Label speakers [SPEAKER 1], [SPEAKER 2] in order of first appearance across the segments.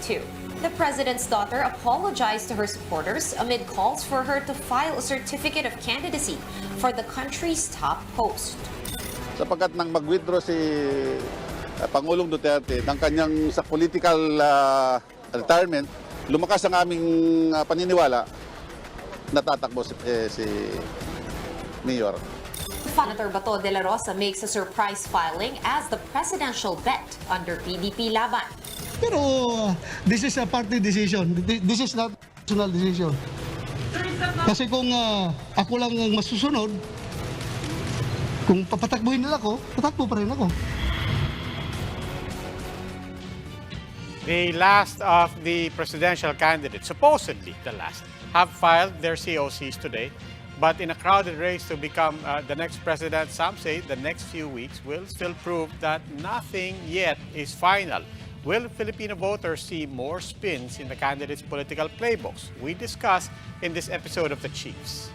[SPEAKER 1] 2022. The president's daughter apologized to her supporters amid calls for her to file a certificate of candidacy for the country's top post.
[SPEAKER 2] Sapagkat nang mag-withdraw si Pangulong Duterte ng kanyang sa political retirement, lumakas ang aming paniniwala na tatakbo si Mayor.
[SPEAKER 1] Senator Bato de la Rosa makes a surprise filing as the presidential bet under PDP laban.
[SPEAKER 3] Pero this is a party decision. This is not personal decision. Kasi kung ako lang ang masusunod, kung papatakbuhin nila ako, tatakbo pa rin ako.
[SPEAKER 4] The last of the presidential candidates, supposedly the last, have filed their COCs today. But in a crowded race to become the next president, some say the next few weeks will still prove that nothing yet is final. Will Filipino voters see more spins in the candidates' political playbooks? We discuss in this episode of The Chiefs.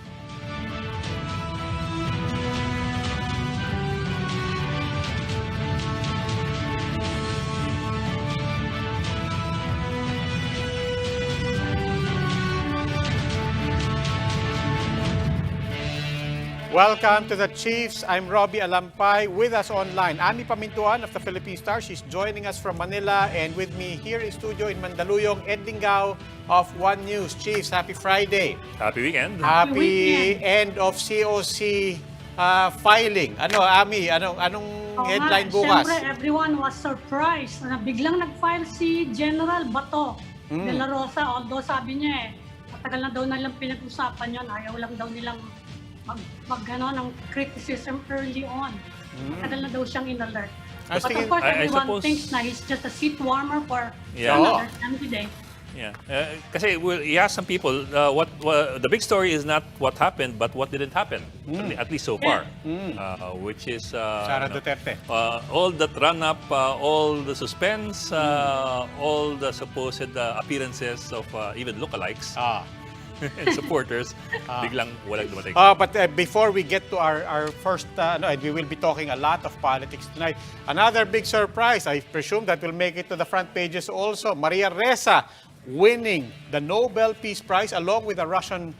[SPEAKER 4] Welcome to The Chiefs. I'm Robbie Alampay. With us online, Ami Pamintuan of the Philippine Star. She's joining us from Manila. And with me here in studio in Mandaluyong, Ed Lingao of One News. Chiefs, happy Friday.
[SPEAKER 5] Happy weekend.
[SPEAKER 4] Happy end of COC filing. Ano, Ami, anong headline bukas?
[SPEAKER 6] Siyempre, everyone was surprised na biglang nag-file si General Bato de la Rosa. Although sabi niya matagal na daw nilang pinag-usapan yun. Ayaw lang daw nilang ng criticism early on. Matagal na daw siyang in-alert. But of course, everyone thinks na he's just a seat warmer for another candidate.
[SPEAKER 5] Yeah, kasi some people, what the big story is not what happened, but what didn't happen, at least so far, which is
[SPEAKER 4] SARA Duterte.
[SPEAKER 5] All that run-up, all the suspense, all the supposed appearances of even lookalikes. And supporters, biglang walang dumating.
[SPEAKER 4] But before we get to our first, we will be talking a lot of politics tonight. Another big surprise, I presume that will make it to the front pages also. Maria Ressa winning the Nobel Peace Prize along with a Russian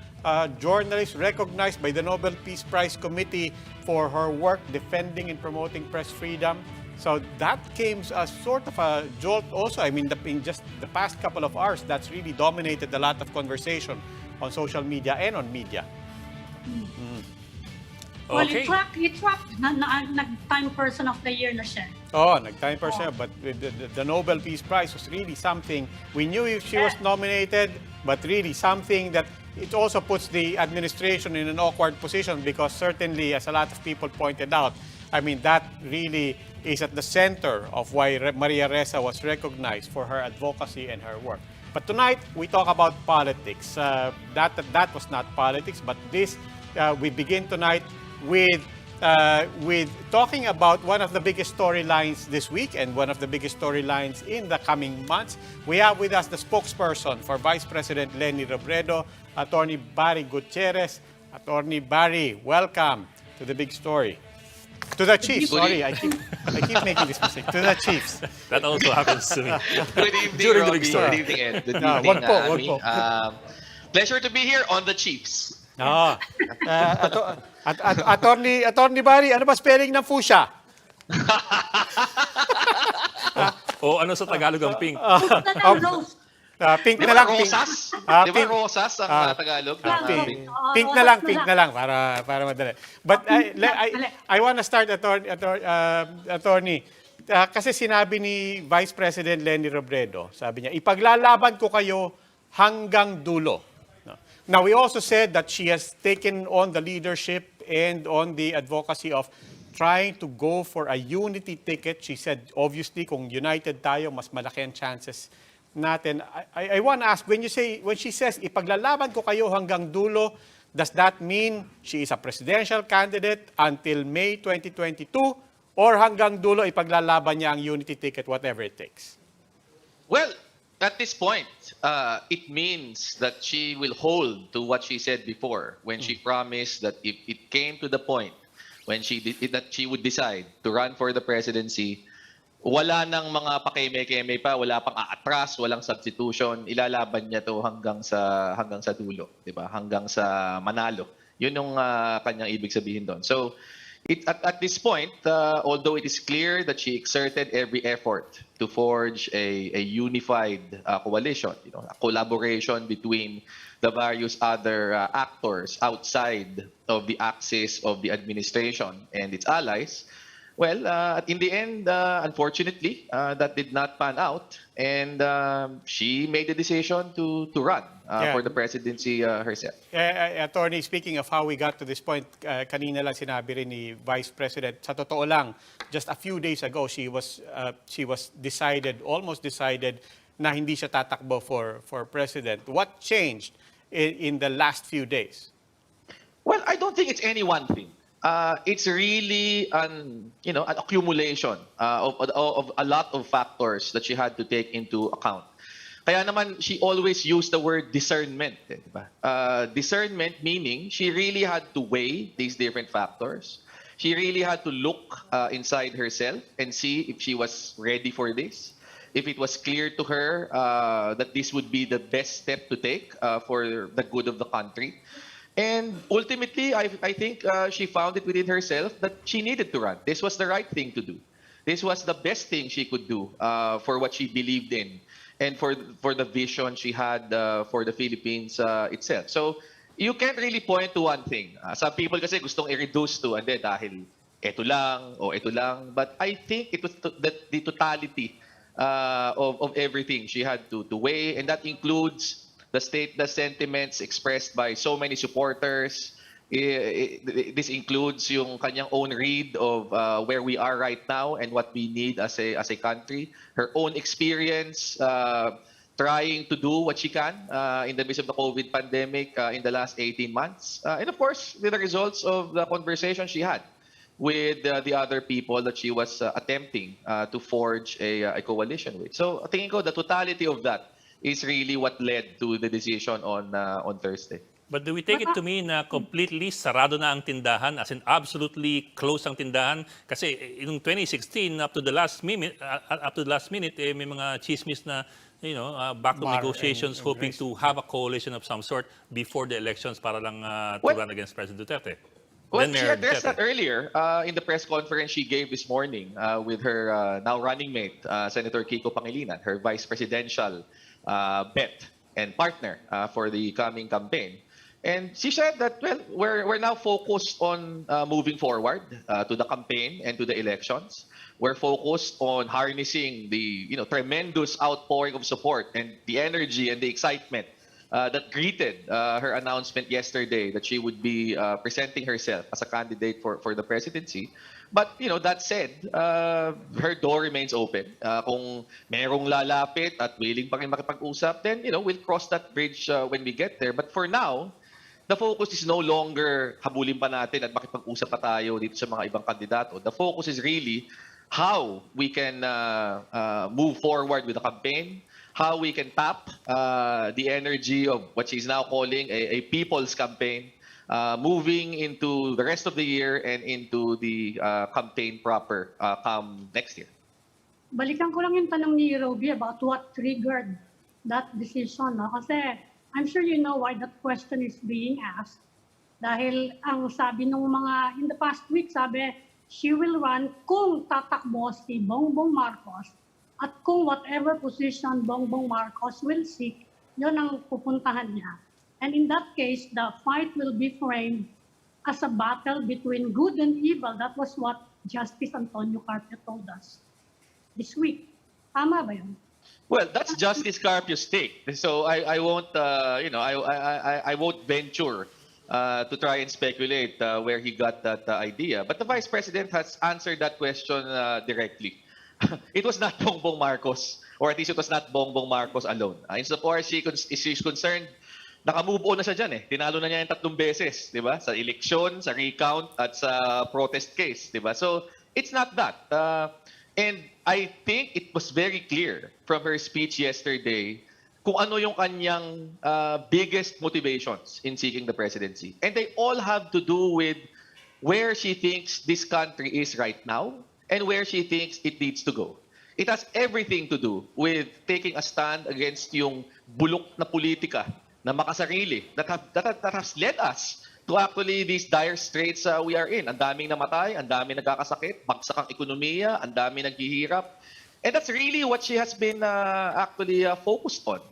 [SPEAKER 4] journalist recognized by the Nobel Peace Prize Committee for her work defending and promoting press freedom. So that came as sort of a jolt also. I mean, in just the past couple of hours, that's really dominated a lot of conversation on social media and on media.
[SPEAKER 6] Well, he tracked nag-Time Person of the Year na siya.
[SPEAKER 4] Nag-Time Person, but the Nobel Peace Prize was really something. We knew if she was nominated, but really something that it also puts the administration in an awkward position because certainly, as a lot of people pointed out, I mean, that really is at the center of why Maria Ressa was recognized for her advocacy and her work. But tonight, we talk about politics. That was not politics, but this, we begin tonight with talking about one of the biggest storylines this week and one of the biggest storylines in the coming months. We have with us the spokesperson for Vice President Leni Robredo, Attorney Barry Gutierrez. Attorney Barry, welcome to the big story. To the Chiefs, sorry, I keep making this mistake. To the Chiefs.
[SPEAKER 5] That also happens to me.
[SPEAKER 7] Good evening,
[SPEAKER 5] During the
[SPEAKER 7] Robbie.
[SPEAKER 5] big story.
[SPEAKER 7] Good evening, Ed. Good evening, Ami. Pleasure to be here on the Chiefs.
[SPEAKER 4] Attorney Barry, ano ba spelling ng fuchsia?
[SPEAKER 5] Ano sa Tagalog ang pink?
[SPEAKER 4] Pink na lang.
[SPEAKER 7] Rosas? Di ba rosas ang Tagalog?
[SPEAKER 4] Pink na lang para madali. But I want to start, Attorney. Kasi sinabi ni Vice President Leni Robredo, sabi niya, ipaglalaban ko kayo hanggang dulo. Now, we also said that she has taken on the leadership and on the advocacy of trying to go for a unity ticket. She said, obviously, kung united tayo, mas malaki ang chances natin. I want to ask, when she says, ipaglalaban ko kayo hanggang dulo, does that mean she is a presidential candidate until May 2022? Or hanggang dulo, ipaglalaban niya ang unity ticket, whatever it takes?
[SPEAKER 7] Well, at this point, it means that she will hold to what she said before when she promised that if it came to the point when that she would decide to run for the presidency, wala nang mga pakeme-keme pa, wala pang aatras, walang substitution, ilalaban niya to hanggang sa dulo, 'di ba? Hanggang sa manalo. 'Yun yung kanyang ibig sabihin doon. So, at this point, although it is clear that she exerted every effort to forge a unified coalition, a collaboration between the various other actors outside of the axis of the administration and its allies. Well, in the end, unfortunately, that did not pan out, and she made the decision to run for the presidency herself.
[SPEAKER 4] Attorney, speaking of how we got to this point, kanina lang sinabi rin ni Vice President, sa totoo lang, just a few days ago, she was almost decided na hindi siya tatakbo for president. What changed in the last few days?
[SPEAKER 7] Well, I don't think it's any one thing. It's really an accumulation of a lot of factors that she had to take into account. Kaya naman, she always used the word discernment. Diba? Discernment meaning she really had to weigh these different factors. She really had to look inside herself and see if she was ready for this, if it was clear to her that this would be the best step to take for the good of the country. And ultimately, I think she found it within herself that she needed to run. This was the right thing to do. This was the best thing she could do for what she believed in and for the vision she had for the Philippines itself. So you can't really point to one thing. Some people kasi gustong i-reduce to, and dahil eto lang o eto lang. But I think it was the totality of everything she had to weigh, and that includes the sentiments expressed by so many supporters. This includes yung kanyang own read of where we are right now and what we need as a country. Her own experience trying to do what she can in the midst of the COVID pandemic in the last 18 months. And of course, with the results of the conversation she had with the other people that she was attempting to forge a coalition with. So tingin ko the totality of that is really what led to the decision on Thursday.
[SPEAKER 5] But do we take it to mean na completely sarado na ang tindahan, as in absolutely close ang tindahan? Kasi in 2016 up to the last minute, may mga chismis na back to negotiations, hoping to have a coalition of some sort before the elections para lang to run against President Duterte.
[SPEAKER 7] Well, she addressed that earlier in the press conference she gave this morning with her now running mate, Senator Kiko Pangilinan, her vice presidential bet and partner for the coming campaign. And she said that, well, we're now focused on moving forward to the campaign and to the elections. We're focused on harnessing the tremendous outpouring of support and the energy and the excitement that greeted her announcement yesterday that she would be presenting herself as a candidate for the presidency. But that said, her door remains open. Kung merong lalapit at willing pa rin makipag-usap, then we'll cross that bridge when we get there. But for now, the focus is no longer habulin pa natin at makipag-usap pa tayo dito sa mga ibang kandidato. The focus is really how we can move forward with the campaign, how we can tap the energy of what she's now calling a people's campaign, moving into the rest of the year and into the campaign proper come next year.
[SPEAKER 6] Balikan ko lang yung tanong ni Roby about what triggered that decision. No? Kasi I'm sure you know why that question is being asked. Dahil ang sabi nung mga, in the past week, sabi, she will run kung tatakbo si Bongbong Marcos at kung whatever position Bongbong Marcos will seek, yun ang pupuntahan niya. And in that case, the fight will be framed as a battle between good and evil. That was what Justice Antonio Carpio told us this week. Tama ba yun?
[SPEAKER 7] Well, that's Justice Carpio's take. So I won't, I won't venture to try and speculate where he got that idea. But the Vice President has answered that question directly. It was not Bongbong Marcos, or at least it was not Bongbong Marcos alone. Insofar as she's concerned, naka-move on na siya dyan eh. Tinalo na niya yung 3 beses, di ba? Sa eleksyon, sa recount, at sa protest case, di ba? So, it's not that. And I think it was very clear from her speech yesterday kung ano yung kanyang biggest motivations in seeking the presidency. And they all have to do with where she thinks this country is right now and where she thinks it needs to go. it has everything to do with taking a stand against yung bulok na politika na makasarili that has led us to actually these dire straits we are in. Ang daming namatay, ang daming nagkakasakit, bagsak ang ekonomiya, ang daming naghihirap. And that's really what she has been actually focused on.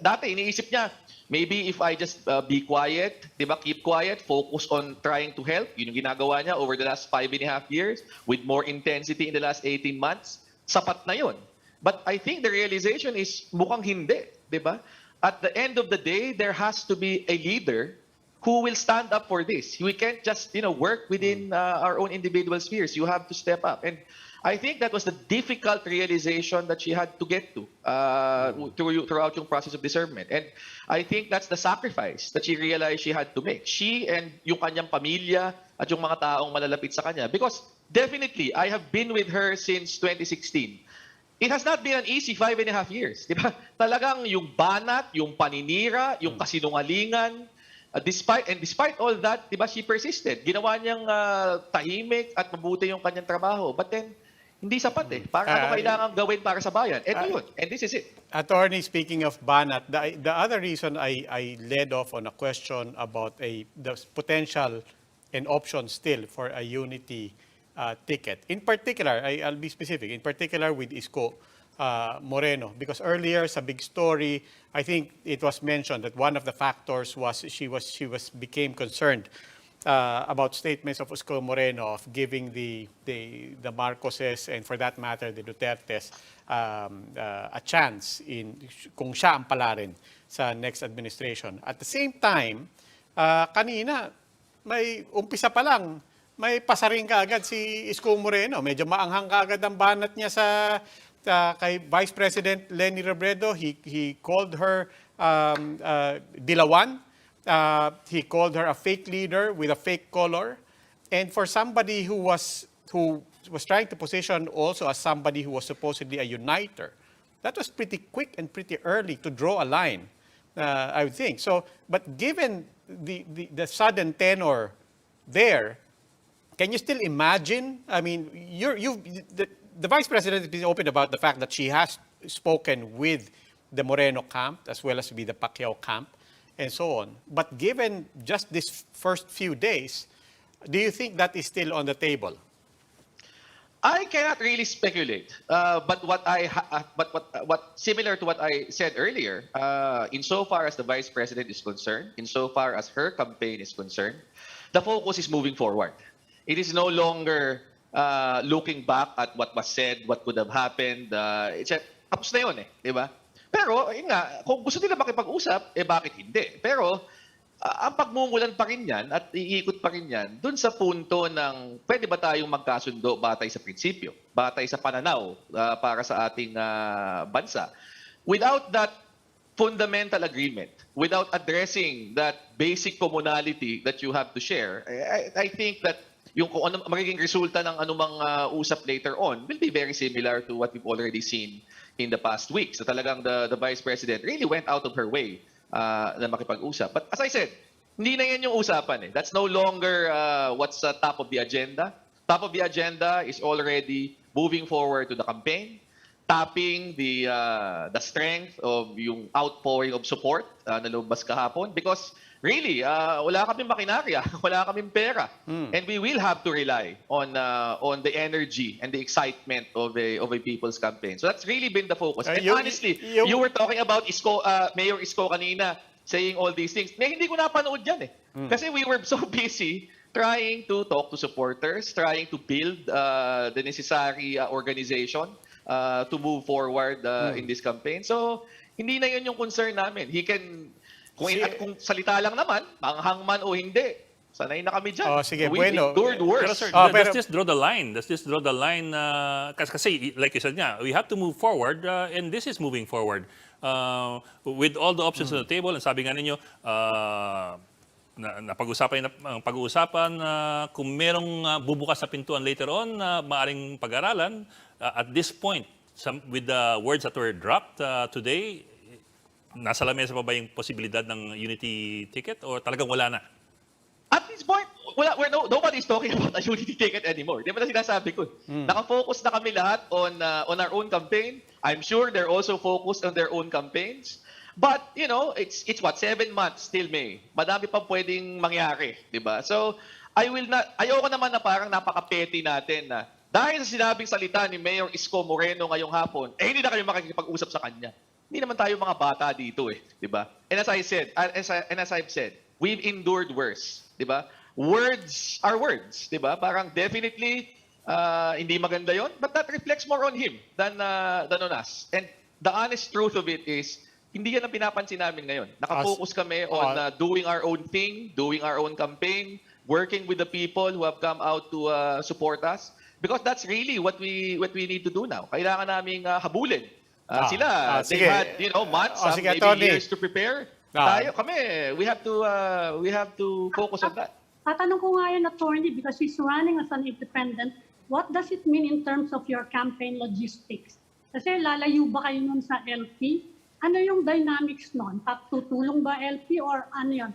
[SPEAKER 7] Dati, iniisip niya, maybe if I just be quiet, diba, keep quiet, focus on trying to help. Yun yung ginagawa niya over the last 5.5 years with more intensity in the last 18 months. Sapat na yun. But I think the realization is mukhang hindi. Diba? At the end of the day, there has to be a leader who will stand up for this. We can't just work within our own individual spheres. You have to step up. And I think that was the difficult realization that she had to get to throughout yung process of discernment. And I think that's the sacrifice that she realized she had to make. She and yung kanyang pamilya at yung mga taong malalapit sa kanya. Because definitely, I have been with her since 2016. It has not been an easy 5.5 years. Diba? Talagang yung banat, yung paninira, yung kasinungalingan, despite all that, diba, she persisted. Ginawa niyang tahimik at mabuti yung kanyang trabaho. But then, hindi sapat eh. Ano kailangan gawin para sa bayan? Ito yun. And this is it.
[SPEAKER 4] Attorney, speaking of banat, the other reason I led off on a question about the potential and option still for a unity ticket. In particular, I'll be specific, in particular with Isko Moreno, because earlier sa big story, I think it was mentioned that one of the factors was she became concerned about statements of Isko Moreno of giving the Marcoses and for that matter the Dutertes a chance in kung siya ang palarin sa next administration. At the same time, kanina may umpisa pa lang may pasaring kaagad si Isko Moreno. Medyo maanghang kaagad ang banat niya sa kay Vice President Leni Robredo. He called her dilawan. He called her a fake leader with a fake color. And for somebody who was trying to position also as somebody who was supposedly a uniter, that was pretty quick and pretty early to draw a line, I would think. So, but given the sudden tenor there, can you still imagine? I mean, the Vice President is open about the fact that she has spoken with the Moreno camp as well as with the Pacquiao camp and so on. But given just this first few days, do you think that is still on the table?
[SPEAKER 7] I cannot really speculate. But what similar to what I said earlier, insofar as the Vice President is concerned, insofar as her campaign is concerned, the focus is moving forward. It is no longer looking back at what was said, what could have happened. Tapos na yun eh, di ba? Pero, yun nga, kung gusto nila makipag-usap, bakit hindi? Pero, ang pagmumulan pa rin yan at iikot pa rin yan dun sa punto ng pwede ba tayong magkasundo batay sa prinsipyo, batay sa pananaw para sa ating bansa. Without that fundamental agreement, without addressing that basic commonality that you have to share, I think that yung kung ano magiging resulta ng anumang usap later on will be very similar to what we've already seen in the past weeks. So talagang the Vice President really went out of her way na makipag-usap. But as I said, hindi na yan yung usapan eh. That's no longer what's top of the agenda. Top of the agenda is already moving forward to the campaign, tapping the strength of yung outpouring of support na lumabas kahapon because really, wala kaming makinarya, wala kaming pera. And we will have to rely on the energy and the excitement of a people's campaign. So that's really been the focus. And honestly, you were talking about Mayor Isko kanina, saying all these things. Hindi ko napanood yan eh. Kasi we were so busy trying to talk to supporters, trying to build the necessary organization to move forward in this campaign. So, hindi na yun yung concern namin. He can... Kung salita lang naman, manghang man o hindi, sanay na kami dyan.
[SPEAKER 4] Sige,
[SPEAKER 7] We endured worse.
[SPEAKER 5] Pero sir, let's just draw the line. Let's just draw the line. Kasi, like you said nga, we have to move forward and this is moving forward. With all the options on the table, and sabi nga ninyo, pag-uusapan kung merong bubukas sa pintuan later on na maaring pag-aralan, at this point, with the words that were dropped today, nasa lamesa pa ba yung posibilidad ng unity ticket o talagang wala na?
[SPEAKER 7] At this point, nobody's talking about a unity ticket anymore. Di ba na sinasabi ko? Nakafocus na kami lahat on our own campaign. I'm sure they're also focused on their own campaigns. But, you know, it's what, 7 months till May. Madami pa pwedeng mangyari, di ba? So, ayoko naman na parang napaka-petty natin na dahil sa sinabing salita ni Mayor Isko Moreno ngayong hapon, hindi na kayo makikipag-usap sa kanya. Hindi naman tayo mga bata dito di ba? And as I've said, we've endured worse, di ba? Words are words, di ba? Parang definitely hindi maganda yon, but that reflects more on him than on us. And the honest truth of it is, hindi yan ang pinapansin namin ngayon. Nakafocus kami on doing our own thing, doing our own campaign, working with the people who have come out to support us. Because that's really what we need to do now. Kailangan naming habulin. Sila, they had, you know, months, maybe years to prepare. Tayo, kami, we have to focus on that.
[SPEAKER 6] Tatanong ko nga yun, attorney, because he's running as an independent, what does it mean in terms of your campaign logistics? Kasi lalayo ba kayo nun sa LP? Ano yung dynamics nun? Tutulong ba LP or ano yun?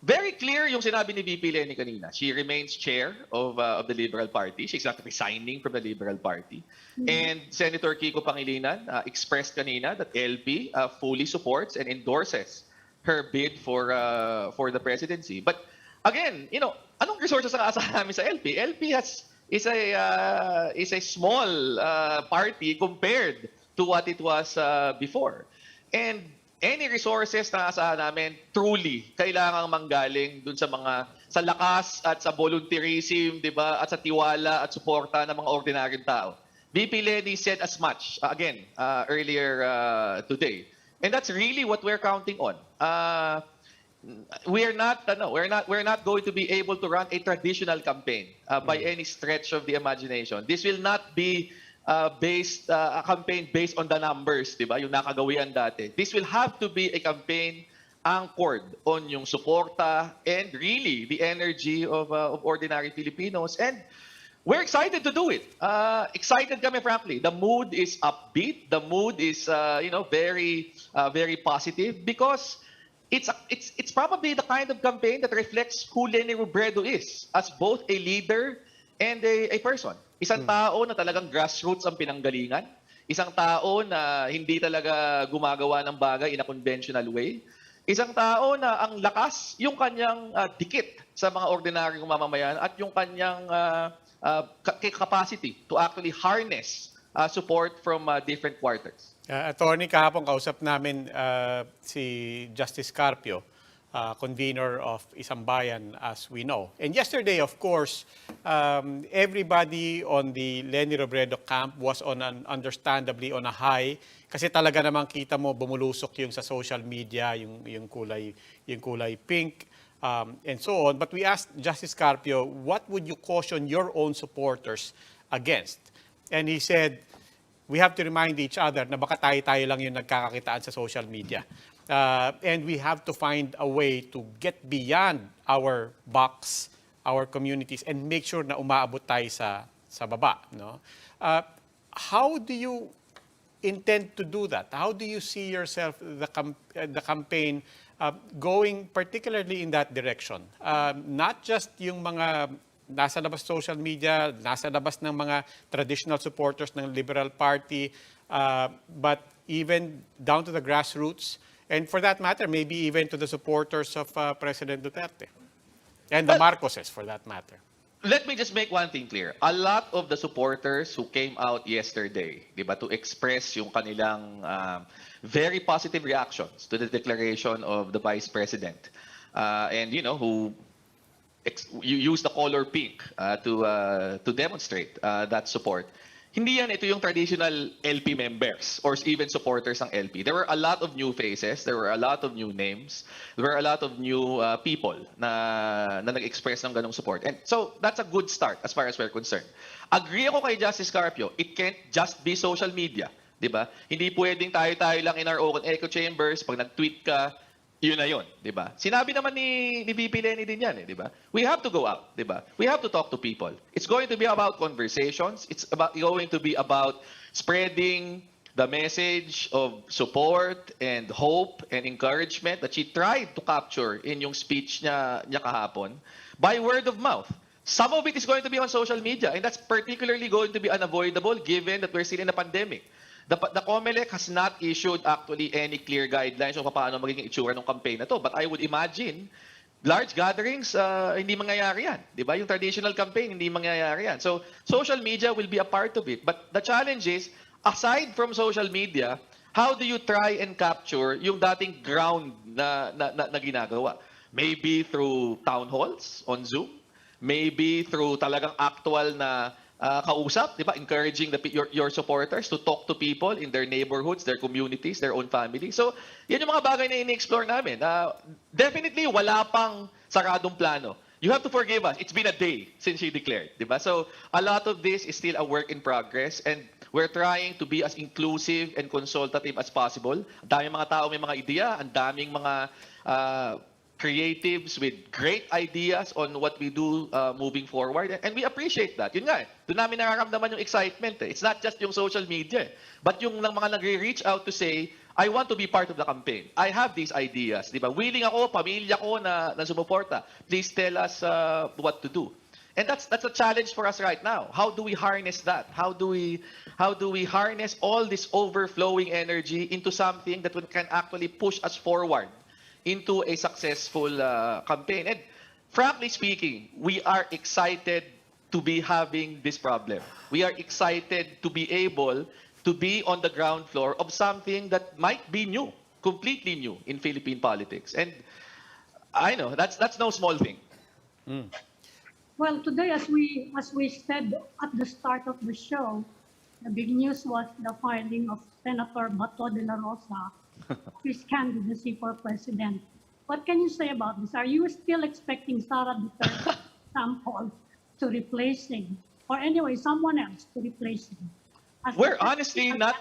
[SPEAKER 7] Very clear yung sinabi ni VP Leni kanina. She remains chair of the Liberal Party. She's not resigning from the Liberal Party. And Senator Kiko Pangilinan expressed kanina that LP fully supports and endorses her bid for the presidency. But again, you know, anong resources ang aasahan namin sa LP? LP is a small party compared to what it was before. And any resources na aasahan namin, truly, kailangang manggaling dun sa lakas at sa volunteerism, di ba? At sa tiwala at suporta ng mga ordinaryong tao. VP Leni said as much, again, earlier today. And that's really what we're counting on. We're not going to be able to run a traditional campaign by any stretch of the imagination. This will not be a campaign based on the numbers, di ba? Yung nakagawian dati. This will have to be a campaign anchored on yung suporta and really the energy of ordinary Filipinos. And we're excited to do it. Excited kami, frankly. The mood is upbeat. The mood is, very positive because it's probably the kind of campaign that reflects who Leni Robredo is as both a leader and a person. Isang tao na talagang grassroots ang pinanggalingan. Isang tao na hindi talaga gumagawa ng bagay in a conventional way. Isang tao na ang lakas, yung kanyang dikit sa mga ordinaryong mamamayan at yung kanyang capacity to actually harness support from different quarters.
[SPEAKER 4] Attorney, kahapon kausap namin si Justice Carpio, convener of Isang Bayan, as we know. And yesterday, of course, everybody on the Leni Robredo camp was understandably on a high kasi talaga namang kita mo bumulusok yung sa social media, yung kulay pink, and so on. But we asked Justice Carpio, what would you caution your own supporters against? And he said, we have to remind each other na baka tayo lang yung nagkakakitaan sa social media. And we have to find a way to get beyond our box, our communities, and make sure na umaabot tayo sa baba. No? How do you intend to do that? How do you see yourself, the campaign, going particularly in that direction? Not just yung mga nasa labas social media, nasa labas ng mga traditional supporters ng Liberal Party, but even down to the grassroots, and for that matter, maybe even to the supporters of President Duterte. And the Marcoses, for that matter.
[SPEAKER 7] Let me just make one thing clear. A lot of the supporters who came out yesterday, di ba, to express yung kanilang very positive reactions to the declaration of the Vice President, and who use the color pink to demonstrate that support. Hindi yan ito yung traditional LP members or even supporters ng LP. There were a lot of new faces, there were a lot of new names, there were a lot of new people na nag-express ng ganong support. And so that's a good start as far as we're concerned. Agree ako kay Justice Carpio, it can't just be social media, di ba? Hindi pwedeng tayo-tayo lang in our own echo chambers, pag nag-tweet ka, yun na yun, di ba? Sinabi naman ni VP Leni din yan, di ba? We have to go out, di ba? We have to talk to people. It's going to be about conversations. It's going to be about spreading the message of support and hope and encouragement that she tried to capture in yung speech niya kahapon by word of mouth. Some of it is going to be on social media, and that's particularly going to be unavoidable given that we're still in a pandemic. The COMELEC has not issued actually any clear guidelines on paano magiging itsura ng campaign na to. But I would imagine large gatherings, hindi mangyayari yan. Di ba? Yung traditional campaign, hindi mangyayari yan. So, social media will be a part of it. But the challenge is, aside from social media, how do you try and capture yung dating ground na ginagawa? Maybe through town halls on Zoom, maybe through talagang actual na kausap, di ba? Encouraging your supporters to talk to people in their neighborhoods, their communities, their own families. So, yan yung mga bagay na ini-explore namin. Definitely, wala pang saradong plano. You have to forgive us. It's been a day since she declared, di ba? So, a lot of this is still a work in progress, and we're trying to be as inclusive and consultative as possible. Ang daming mga tao may mga ideya, ang daming mga creatives with great ideas on what we do moving forward. And we appreciate that. Yun nga, doon namin nararamdaman yung excitement. It's not just yung social media, but yung mga nagre-reach out to say, I want to be part of the campaign. I have these ideas. Di ba? Willing ako, pamilya ko na sumuporta. Please tell us what to do. And that's a challenge for us right now. How do we harness that? How do we harness all this overflowing energy into something that can actually push us forward into a successful campaign? And frankly speaking, we are excited to be having this problem. We are excited to be able to be on the ground floor of something that might be new, completely new in Philippine politics. And I know that's no small thing.
[SPEAKER 6] Well, today, as we said at the start of the show, the big news was the filing of Senator Bato de la Rosa, his candidacy for president. What can you say about this? Are you still expecting SARA Duterte sample to replace him, or anyway, someone else to replace him?
[SPEAKER 7] We're honestly not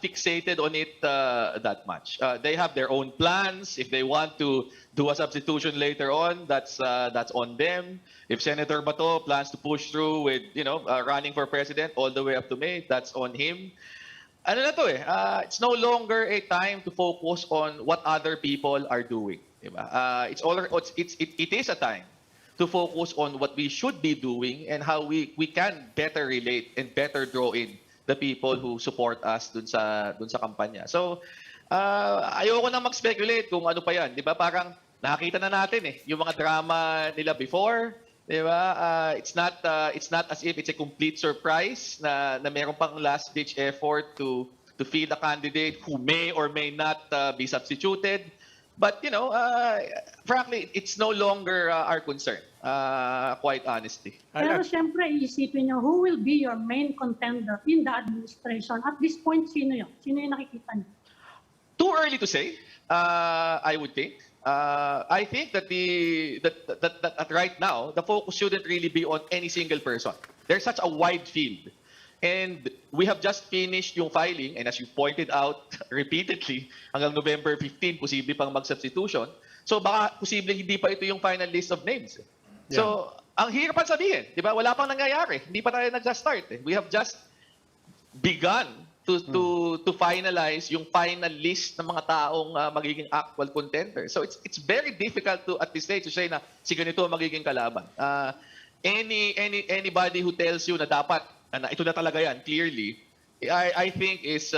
[SPEAKER 7] fixated on it that much. They have their own plans. If they want to do a substitution later on, that's on them. If Senator Bato plans to push through with running for president all the way up to May, that's on him. Ano na to it's no longer a time to focus on what other people are doing. Diba? It is a time to focus on what we should be doing and how we can better relate and better draw in the people who support us dun sa kampanya. So, ayoko na mag-speculate kung ano pa yan. Di ba? Parang nakakita na natin yung mga drama nila before. Di ba? It's not as if it's a complete surprise na meron pang last-ditch effort to field a candidate who may or may not be substituted. But, frankly, it's no longer our concern, quite honestly.
[SPEAKER 6] Pero siyempre, isipin nyo, who will be your main contender in the administration? At this point, sino yun? Sino yung nakikita nyo?
[SPEAKER 7] Too early to say, I would think. I think that that right now, the focus shouldn't really be on any single person. There's such a wide field. And we have just finished yung filing, and as you pointed out repeatedly, hanggang November 15, posible pang mag-substitution. So baka posible hindi pa ito yung final list of names. Yeah. So, ang hirapan sabihin, di ba? Wala pang nangyayari. Hindi pa tayo nag-start. We have just begun to finalize yung final list ng mga taong magiging actual contender. So it's very difficult to at this stage to say na si ganito magiging kalaban. Anybody who tells you na dapat na ito na talaga yan clearly, I think is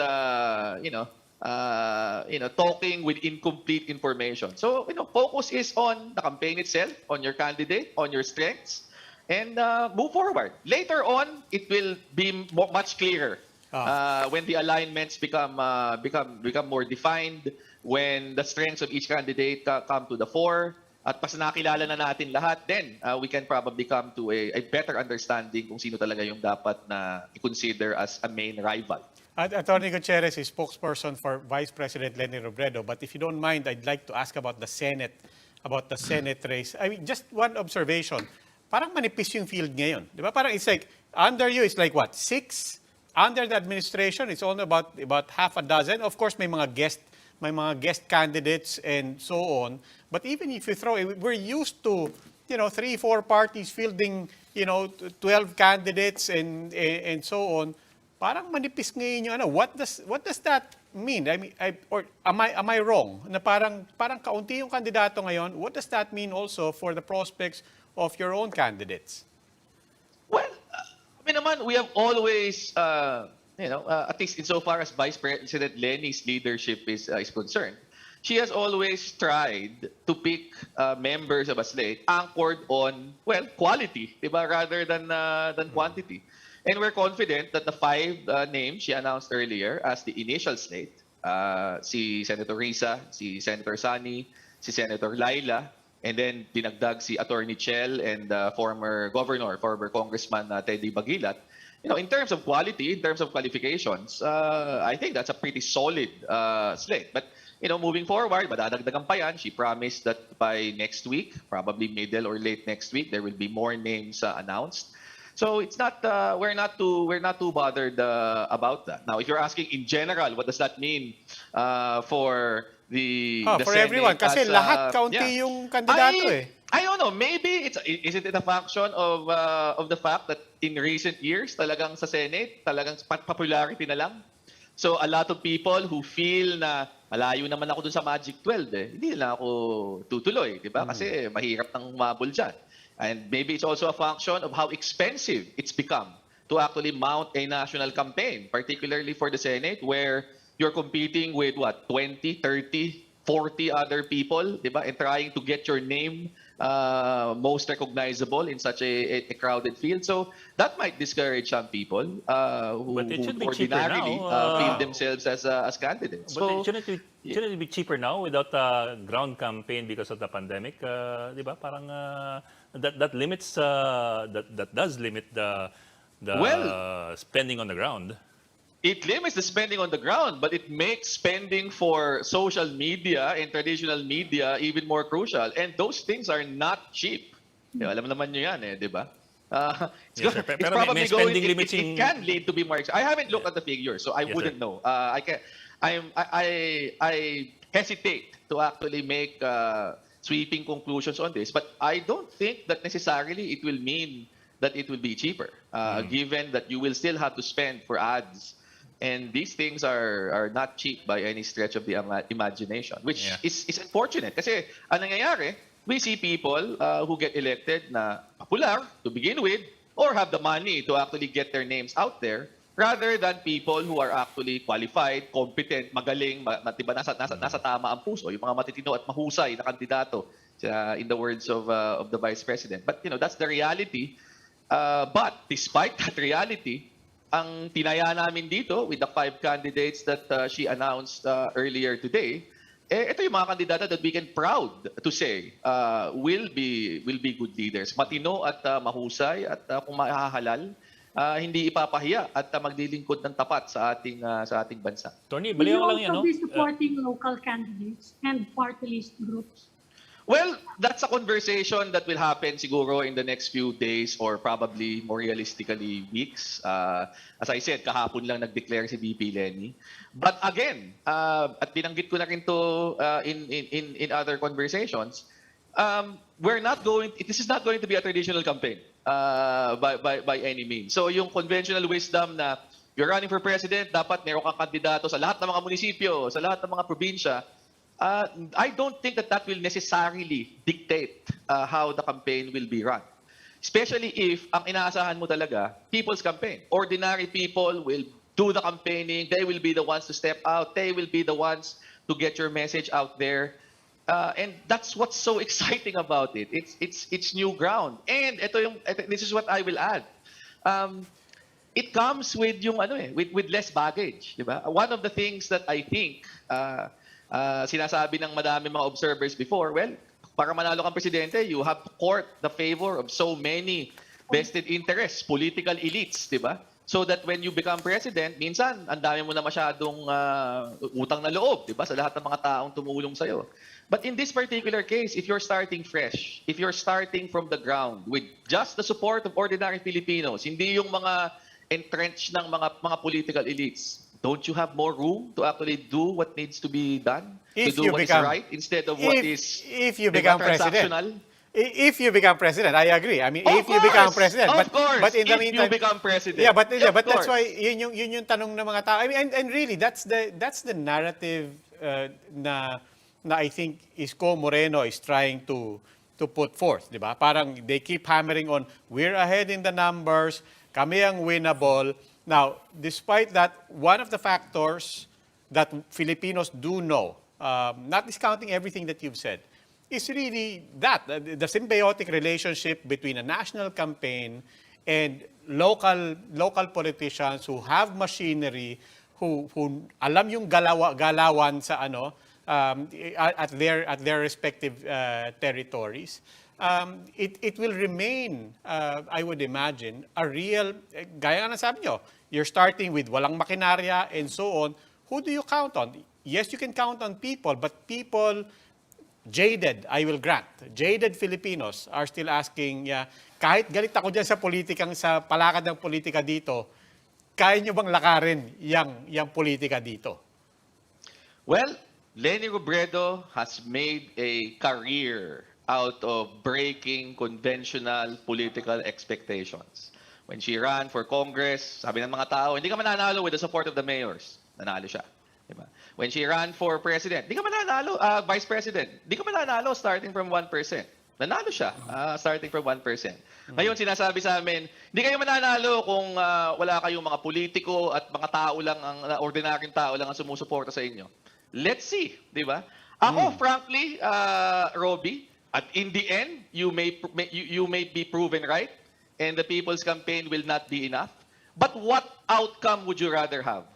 [SPEAKER 7] talking with incomplete information. So focus is on the campaign itself, on your candidate, on your strengths, and move forward. Later on, it will be much clearer. When the alignments become more defined, when the strengths of each candidate come to the fore, at pas nakilala na natin lahat, then we can probably come to a better understanding kung sino talaga yung dapat na i-consider as a main rival.
[SPEAKER 4] Attorney Gutierrez is spokesperson for Vice President Leni Robredo, but if you don't mind, I'd like to ask about the Senate race. I mean, just one observation. Parang manipis yung field ngayon. Di ba? Parang it's like, under you, it's like what, 6? Under the administration, it's only about half a dozen. Of course, may mga guest candidates and so on. But even if you throw, we're used to, 3-4 parties fielding, 12 candidates and so on. parang manipis ngayon yung ano. What does that mean? I mean, or am I wrong? Na parang kaunti yung kandidato ngayon. What does that mean also for the prospects of your own candidates?
[SPEAKER 7] Well, I mean naman, we have always, at least insofar as Vice President Leni's leadership is concerned, she has always tried to pick members of a slate anchored on, well, quality, diba, rather than quantity. And we're confident that the 5 names she announced earlier as the initial slate, si Senator Risa, si Senator Sani, si Senator Laila, and then dinagdag si Attorney Chel and former Congressman Teddy Bagilat. In terms of quality, in terms of qualifications, I think that's a pretty solid slate. But moving forward, madadagdagan pa yan. She promised that by next week, probably middle or late next week, there will be more names announced. So it's not we're not too bothered about that. Now, if you're asking in general, what does that mean for the
[SPEAKER 4] For
[SPEAKER 7] Senate
[SPEAKER 4] everyone, kasi
[SPEAKER 7] as,
[SPEAKER 4] lahat kaunti yung kandidato
[SPEAKER 7] I don't know. Maybe is it a function of the fact that in recent years, talagang sa Senate, talagang popularity na lang. So a lot of people who feel na malayo naman ako dun sa Magic 12, hindi na ako tutuloy, di ba? Kasi mahirap nang umabol dyan. And maybe it's also a function of how expensive it's become to actually mount a national campaign, particularly for the Senate, where you're competing with 20, 30, 40 other people, di ba? And trying to get your name most recognizable in such a crowded field. So that might discourage some people who ordinarily feel themselves as candidates.
[SPEAKER 5] But
[SPEAKER 7] So,
[SPEAKER 5] shouldn't it be cheaper now without a ground campaign because of the pandemic? Di ba? Parang that limits that does limit the spending on the ground.
[SPEAKER 7] it limits the spending on the ground, but it makes spending for social media and traditional media even more crucial. And those things are not cheap. Alam naman nyo yan, di ba? It's
[SPEAKER 5] Yes, sir.
[SPEAKER 7] it's
[SPEAKER 5] Pero
[SPEAKER 7] probably
[SPEAKER 5] may spending
[SPEAKER 7] going,
[SPEAKER 5] limits
[SPEAKER 7] it can lead to be more expensive. I haven't looked at the figures, so I
[SPEAKER 5] Yes,
[SPEAKER 7] wouldn't
[SPEAKER 5] sir.
[SPEAKER 7] know. I hesitate to actually make sweeping conclusions on this, but I don't think that necessarily it will mean that it will be cheaper, given that you will still have to spend for ads. And these things are not cheap by any stretch of the imagination, which is unfortunate. Kasi ang nangyayari, we see people who get elected na popular to begin with or have the money to actually get their names out there rather than people who are actually qualified, competent, magaling, diba, nasa tama ang puso, yung mga matitino at mahusay na kandidato in the words of the Vice President. But that's the reality. But despite that reality, ang tinaya namin dito with the 5 candidates that she announced earlier today, ito yung mga kandidato that we can proud to say will be good leaders. Matino at mahusay at kung mahahalal, hindi ipapahiya at maglilingkod ng tapat sa ating bansa.
[SPEAKER 5] Tony,
[SPEAKER 6] Will you
[SPEAKER 5] baliw ko lang yan,
[SPEAKER 6] also
[SPEAKER 5] no?
[SPEAKER 6] be supporting local candidates and party list groups?
[SPEAKER 7] Well, that's a conversation that will happen siguro in the next few days or probably more realistically weeks. As I said, kahapon lang nag-declare si VP Leni. But again, at binanggit ko na rin to in other conversations, this is not going to be a traditional campaign by any means. So yung conventional wisdom na you're running for president, dapat meron kang kandidato sa lahat ng mga munisipyo, sa lahat ng mga probinsya, I don't think that will necessarily dictate how the campaign will be run. Especially if ang inaasahan mo talaga, people's campaign. Ordinary people will do the campaigning. They will be the ones to step out. They will be the ones to get your message out there. And that's what's so exciting about it. It's new ground. And this is what I will add. It comes with with less baggage, diba? One of the things that I think sinasabi ng madami mga observers before, well, para manalo kang presidente, you have to court the favor of so many vested interests, political elites, di ba? So that when you become president, minsan, ang dami mo na masyadong utang na loob, di ba? Sa lahat ng mga taong tumulong sa'yo. But in this particular case, if you're starting fresh, if you're starting from the ground with just the support of ordinary Filipinos, hindi yung mga entrenched ng mga political elites, don't you have more room to actually do what needs to be done?
[SPEAKER 4] If
[SPEAKER 7] to do
[SPEAKER 4] you
[SPEAKER 7] what
[SPEAKER 4] become-
[SPEAKER 7] is right instead of what is
[SPEAKER 4] If you become president.
[SPEAKER 7] transactional?
[SPEAKER 4] If you become president, I agree. I mean,
[SPEAKER 7] Of
[SPEAKER 4] if you become
[SPEAKER 7] course,
[SPEAKER 4] president,
[SPEAKER 7] of course,
[SPEAKER 4] but in the
[SPEAKER 7] if you
[SPEAKER 4] meantime,
[SPEAKER 7] become president.
[SPEAKER 4] yeah, but
[SPEAKER 7] Of
[SPEAKER 4] that's
[SPEAKER 7] course.
[SPEAKER 4] why yun yung tanong ng mga tao. I mean, and really, that's the narrative na I think Isko Moreno is trying to put forth, di ba? Parang they keep hammering on, we're ahead in the numbers, kami ang winnable. Now, despite that, one of the factors that Filipinos do know, not discounting everything that you've said, is really that, the symbiotic relationship between a national campaign and local politicians who have machinery, who alam yung galawan sa at their respective territories. It will remain, I would imagine, a real, gaya nga sabi nyo, you're starting with walang makinarya and so on. Who do you count on? Yes, you can count on people, but people jaded, I will grant, jaded Filipinos are still asking, kahit galit ako dyan sa palakad ng politika dito, kaya nyo bang lakarin yung politika dito?
[SPEAKER 7] Well, Leni Robredo has made a career out of breaking conventional political expectations. When she ran for Congress, sabi ng mga tao, hindi ka mananalo with the support of the mayors. Nanalo siya. Diba? When she ran for president, di ka mananalo, vice president, di ka mananalo starting from 1%. Nanalo siya, starting from 1%. Ngayon, sinasabi sa amin, hindi kayo mananalo kung wala kayong mga politiko at mga tao lang, ordinaryong tao lang ang sumusuporta sa inyo. Let's see, di ba? Ako, frankly, Robbie, at in the end, you may be proven right, and the People's Campaign will not be enough. But what outcome would you rather have?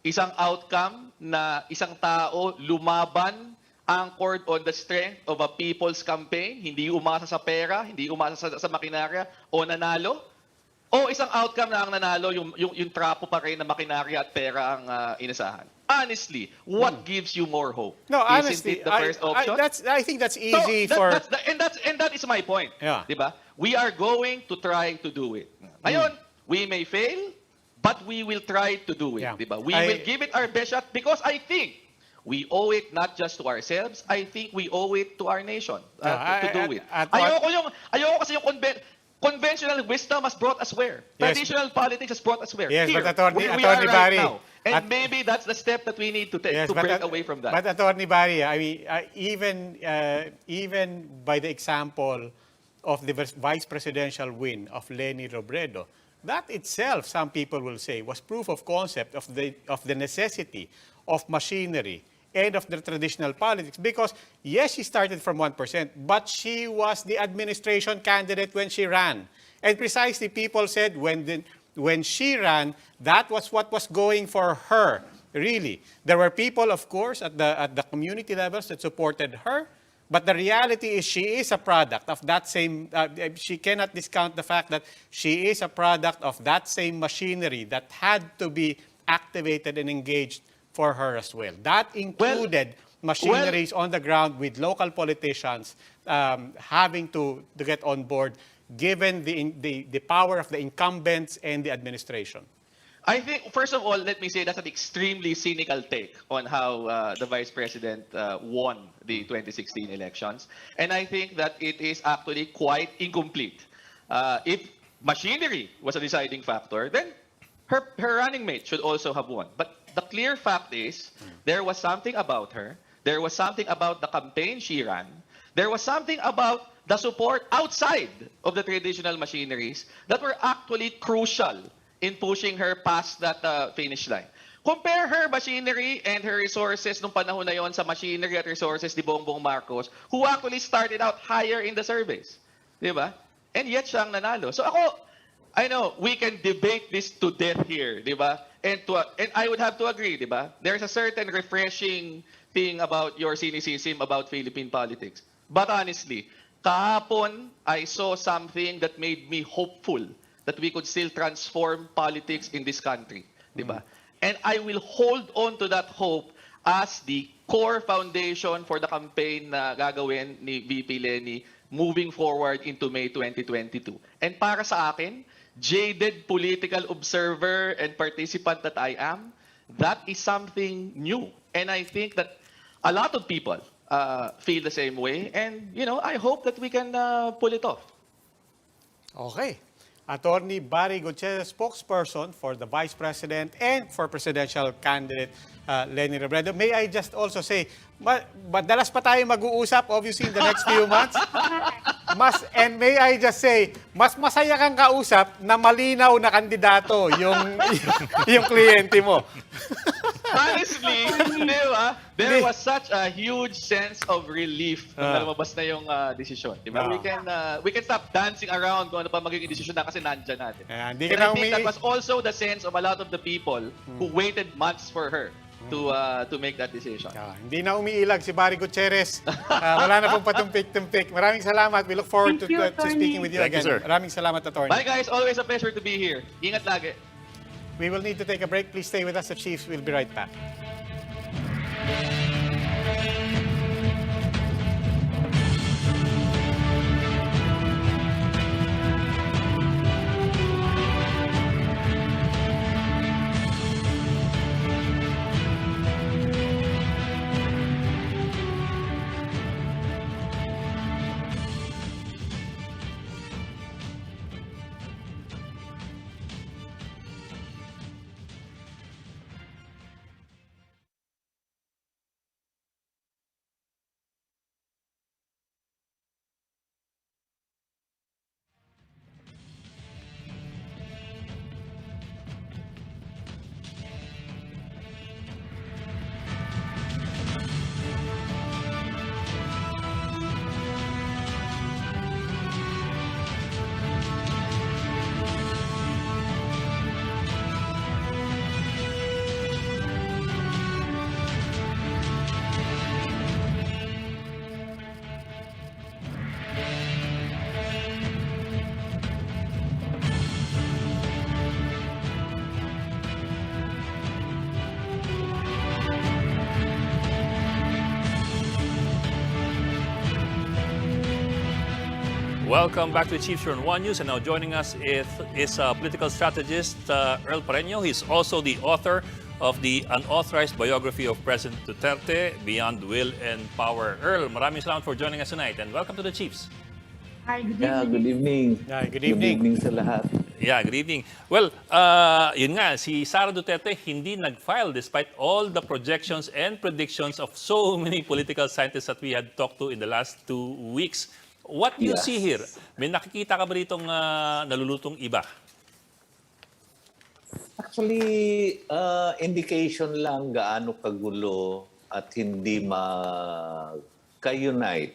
[SPEAKER 7] Isang outcome na isang tao lumaban anchored on the strength of a people's campaign, hindi umasa sa pera, hindi umasa sa makinarya, o nanalo? O isang outcome na ang nanalo, yung trapo pa rin na makinarya at pera ang inasahan? Honestly, what gives you more hope?
[SPEAKER 4] No,
[SPEAKER 7] Isn't
[SPEAKER 4] honestly,
[SPEAKER 7] it the first option?
[SPEAKER 4] I think that's easy for...
[SPEAKER 7] And that is my point.
[SPEAKER 4] Yeah.
[SPEAKER 7] Diba? We are going to try to do it. Ngayon, we may fail, but we will try to do it.
[SPEAKER 4] Yeah.
[SPEAKER 7] Diba? We will give it our best shot because I think we owe it not just to ourselves, I think we owe it to our nation to do it. Ayoko kasi yung conventional wisdom has brought us where?
[SPEAKER 4] Yes.
[SPEAKER 7] Traditional politics has brought us where?
[SPEAKER 4] Yes,
[SPEAKER 7] Here,
[SPEAKER 4] but Attorney
[SPEAKER 7] where we are right
[SPEAKER 4] Barry,
[SPEAKER 7] now. And maybe that's the step that we need to take to break away from that.
[SPEAKER 4] But Attorney Barry, I mean, even by the example of the vice presidential win of Leni Robredo, that itself, some people will say, was proof of concept of the necessity of machinery and of the traditional politics. Because, yes, she started from 1%, but she was the administration candidate when she ran. And precisely, people said when she ran, that was what was going for her, really. There were people, of course, at the community levels that supported her, but the reality is she is a product of that same, she cannot discount the fact that she is a product of that same machinery that had to be activated and engaged for her as well. That included machineries on the ground with local politicians having to get on board, given the power of the incumbents and the administration.
[SPEAKER 7] I think, first of all, let me say that's an extremely cynical take on how the Vice President won the 2016 elections. And I think that it is actually quite incomplete. If machinery was a deciding factor, then her running mate should also have won. But the clear fact is, there was something about her, there was something about the campaign she ran, there was something about the support outside of the traditional machineries that were actually crucial in pushing her past that finish line. Compare her machinery and her resources nung panahon na yon sa machinery at resources ni Bongbong Marcos, who actually started out higher in the surveys. Di ba? And yet siyang nanalo. So ako, I know, we can debate this to death here, di ba? And I would have to agree, di ba? There's a certain refreshing thing about your cynicism about Philippine politics. But honestly, kahapon, I saw something that made me hopeful that we could still transform politics in this country, di ba? And I will hold on to that hope as the core foundation for the campaign na gagawin ni VP Leni moving forward into May 2022. And para sa akin, jaded political observer and participant that I am, that is something new. And I think that a lot of people feel the same way. And, I hope that we can pull it off.
[SPEAKER 4] Okay. Attorney Barry Gutierrez, spokesperson for the Vice President and for presidential candidate Leni Robredo. May I just also say, madalas pa tayo mag-uusap, obviously, in the next few months. And may I just say, mas masaya kang kausap na malinaw na kandidato yung kliyente mo.
[SPEAKER 7] Honestly, di ba? There was such a huge sense of relief nung lumabas na yung desisyon. Di ba? We can stop dancing around kung ano pa magiging desisyon na kasi nandyan natin.
[SPEAKER 4] And
[SPEAKER 7] I think that was also the sense of a lot of the people who waited months for her to make that decision.
[SPEAKER 4] Hindi na umiilag si Barry Gutierrez. Wala na pong patumpik-tumpik. Maraming salamat. We look forward to speaking with you
[SPEAKER 5] Thank you,
[SPEAKER 4] again.
[SPEAKER 5] sir.
[SPEAKER 4] Maraming salamat, Attorney.
[SPEAKER 7] Bye guys, always a pleasure to be here. Ingat lagi.
[SPEAKER 4] We will need to take a break. Please stay with us. The Chiefs will be right back.
[SPEAKER 5] Welcome back to the Chiefs here on One News, and now joining us is political strategist Earl PARREñO. He's also the author of the unauthorized biography of President Duterte, Beyond Will and Power. Earl, maraming salamat for joining us tonight, and welcome to the Chiefs.
[SPEAKER 6] Hi, good
[SPEAKER 8] Yeah,
[SPEAKER 6] evening.
[SPEAKER 8] good evening.
[SPEAKER 4] Yeah, good
[SPEAKER 8] Good
[SPEAKER 4] evening.
[SPEAKER 8] evening sa lahat.
[SPEAKER 5] Yeah, good evening. Well, yun nga, si Sara Duterte hindi nag-file despite all the projections and predictions of so many political scientists that we had talked to in the last 2 weeks. What do you
[SPEAKER 8] Yes.
[SPEAKER 5] see here? May nakikita ka ba ditong nalulutong iba?
[SPEAKER 8] Actually, indication lang gaano kagulo at hindi ma-unite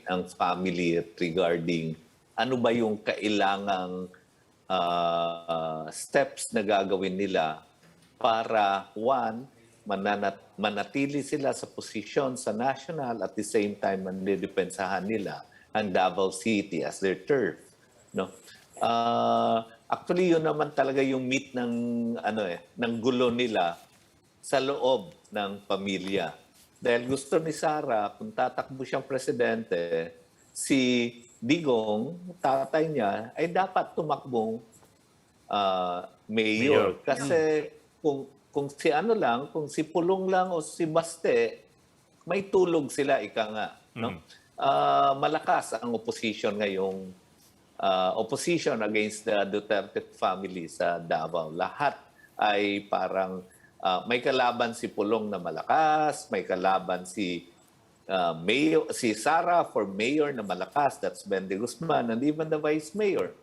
[SPEAKER 8] ang family regarding ano ba yung kailangang steps na gagawin nila para, one, manatili sila sa posisyon sa national at the same time mandidepensahan nila ang Davao City as their turf, no? Actually, yun naman talaga yung meat ng gulo nila sa loob ng pamilya. Dahil gusto ni Sara, kung tatakbo siyang presidente, si Digong, tatay niya, ay dapat tumakbong mayor. Kasi kung si kung si Pulong lang o si Baste, may tulog sila, ika nga, no? Malakas ang opposition ngayong opposition against the Duterte family sa Davao. Lahat ay parang may kalaban si Pulong na malakas, may kalaban si Sara for mayor na malakas, that's Bendy Guzman, and even the vice mayor,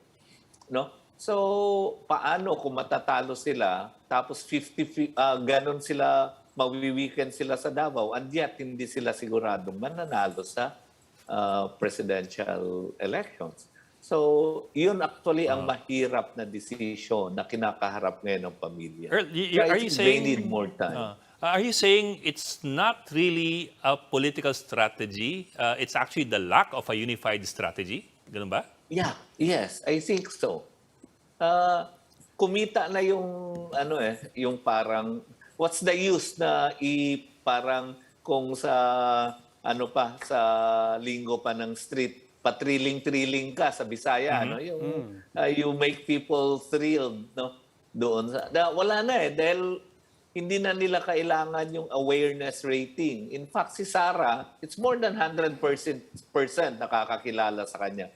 [SPEAKER 8] no? So paano kung matatalo sila tapos 50 ganon sila, mawiweekend sila sa Davao, and yet hindi sila siguradong mananalo sa presidential elections. So, yun actually ang mahirap na decision na kinakaharap ngayon ng pamilya.
[SPEAKER 5] Earl,
[SPEAKER 8] Kaya
[SPEAKER 5] are you
[SPEAKER 8] they
[SPEAKER 5] saying
[SPEAKER 8] need more time.
[SPEAKER 5] Are you saying it's not really a political strategy? It's actually the lack of a unified strategy? Ganun ba?
[SPEAKER 8] Yeah, yes, I think so. Kumita na yung yung parang what's the use na parang kung sa sa linggo pa ng street, patriling-triling ka sa Bisaya, no? Yung you make people thrilled, no? Doon sa wala na dahil hindi na nila kailangan yung awareness rating. In fact, si SARA, it's more than 100% nakakakilala sa kanya,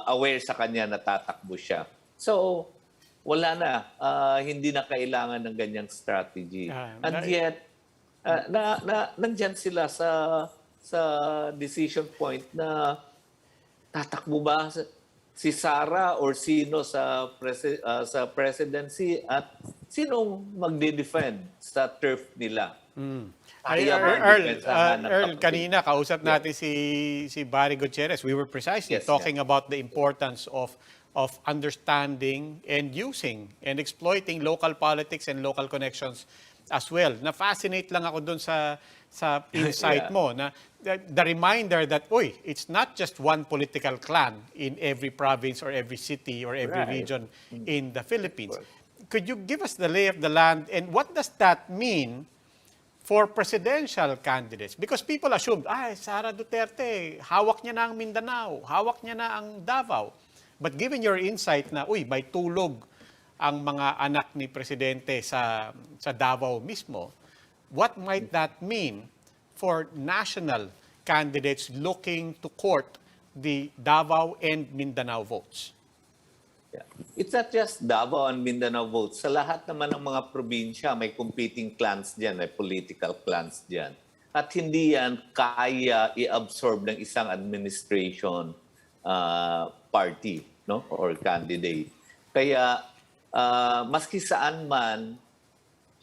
[SPEAKER 8] aware sa kanya na tatakbo siya. So, wala na. Hindi na kailangan ng ganyang strategy. And yet, nandyan sila sa decision point na tatakbo ba si SARA or sino sa presidency at sinong magde-defend sa turf nila.
[SPEAKER 4] Earl, kanina kausap natin si Barry Gutierrez. We were precisely talking about the importance of understanding and using and exploiting local politics and local connections as well. Na-fascinate lang ako dun sa insight mo na the reminder that, it's not just one political clan in every province or every city or every region in the Philippines. Could you give us the lay of the land and what does that mean for presidential candidates? Because people assumed, Sara Duterte, hawak niya na ang Mindanao, hawak niya na ang Davao. But given your insight na, may tulog ang mga anak ni Presidente sa Davao mismo, what might that mean for national candidates looking to court the Davao and Mindanao votes?
[SPEAKER 8] It's not just Davao and Mindanao votes. Sa lahat naman ng mga probinsya, may competing clans dyan, may political clans dyan. At hindi yan kaya i-absorb ng isang administration party, no, or candidate. Kaya maski saan man,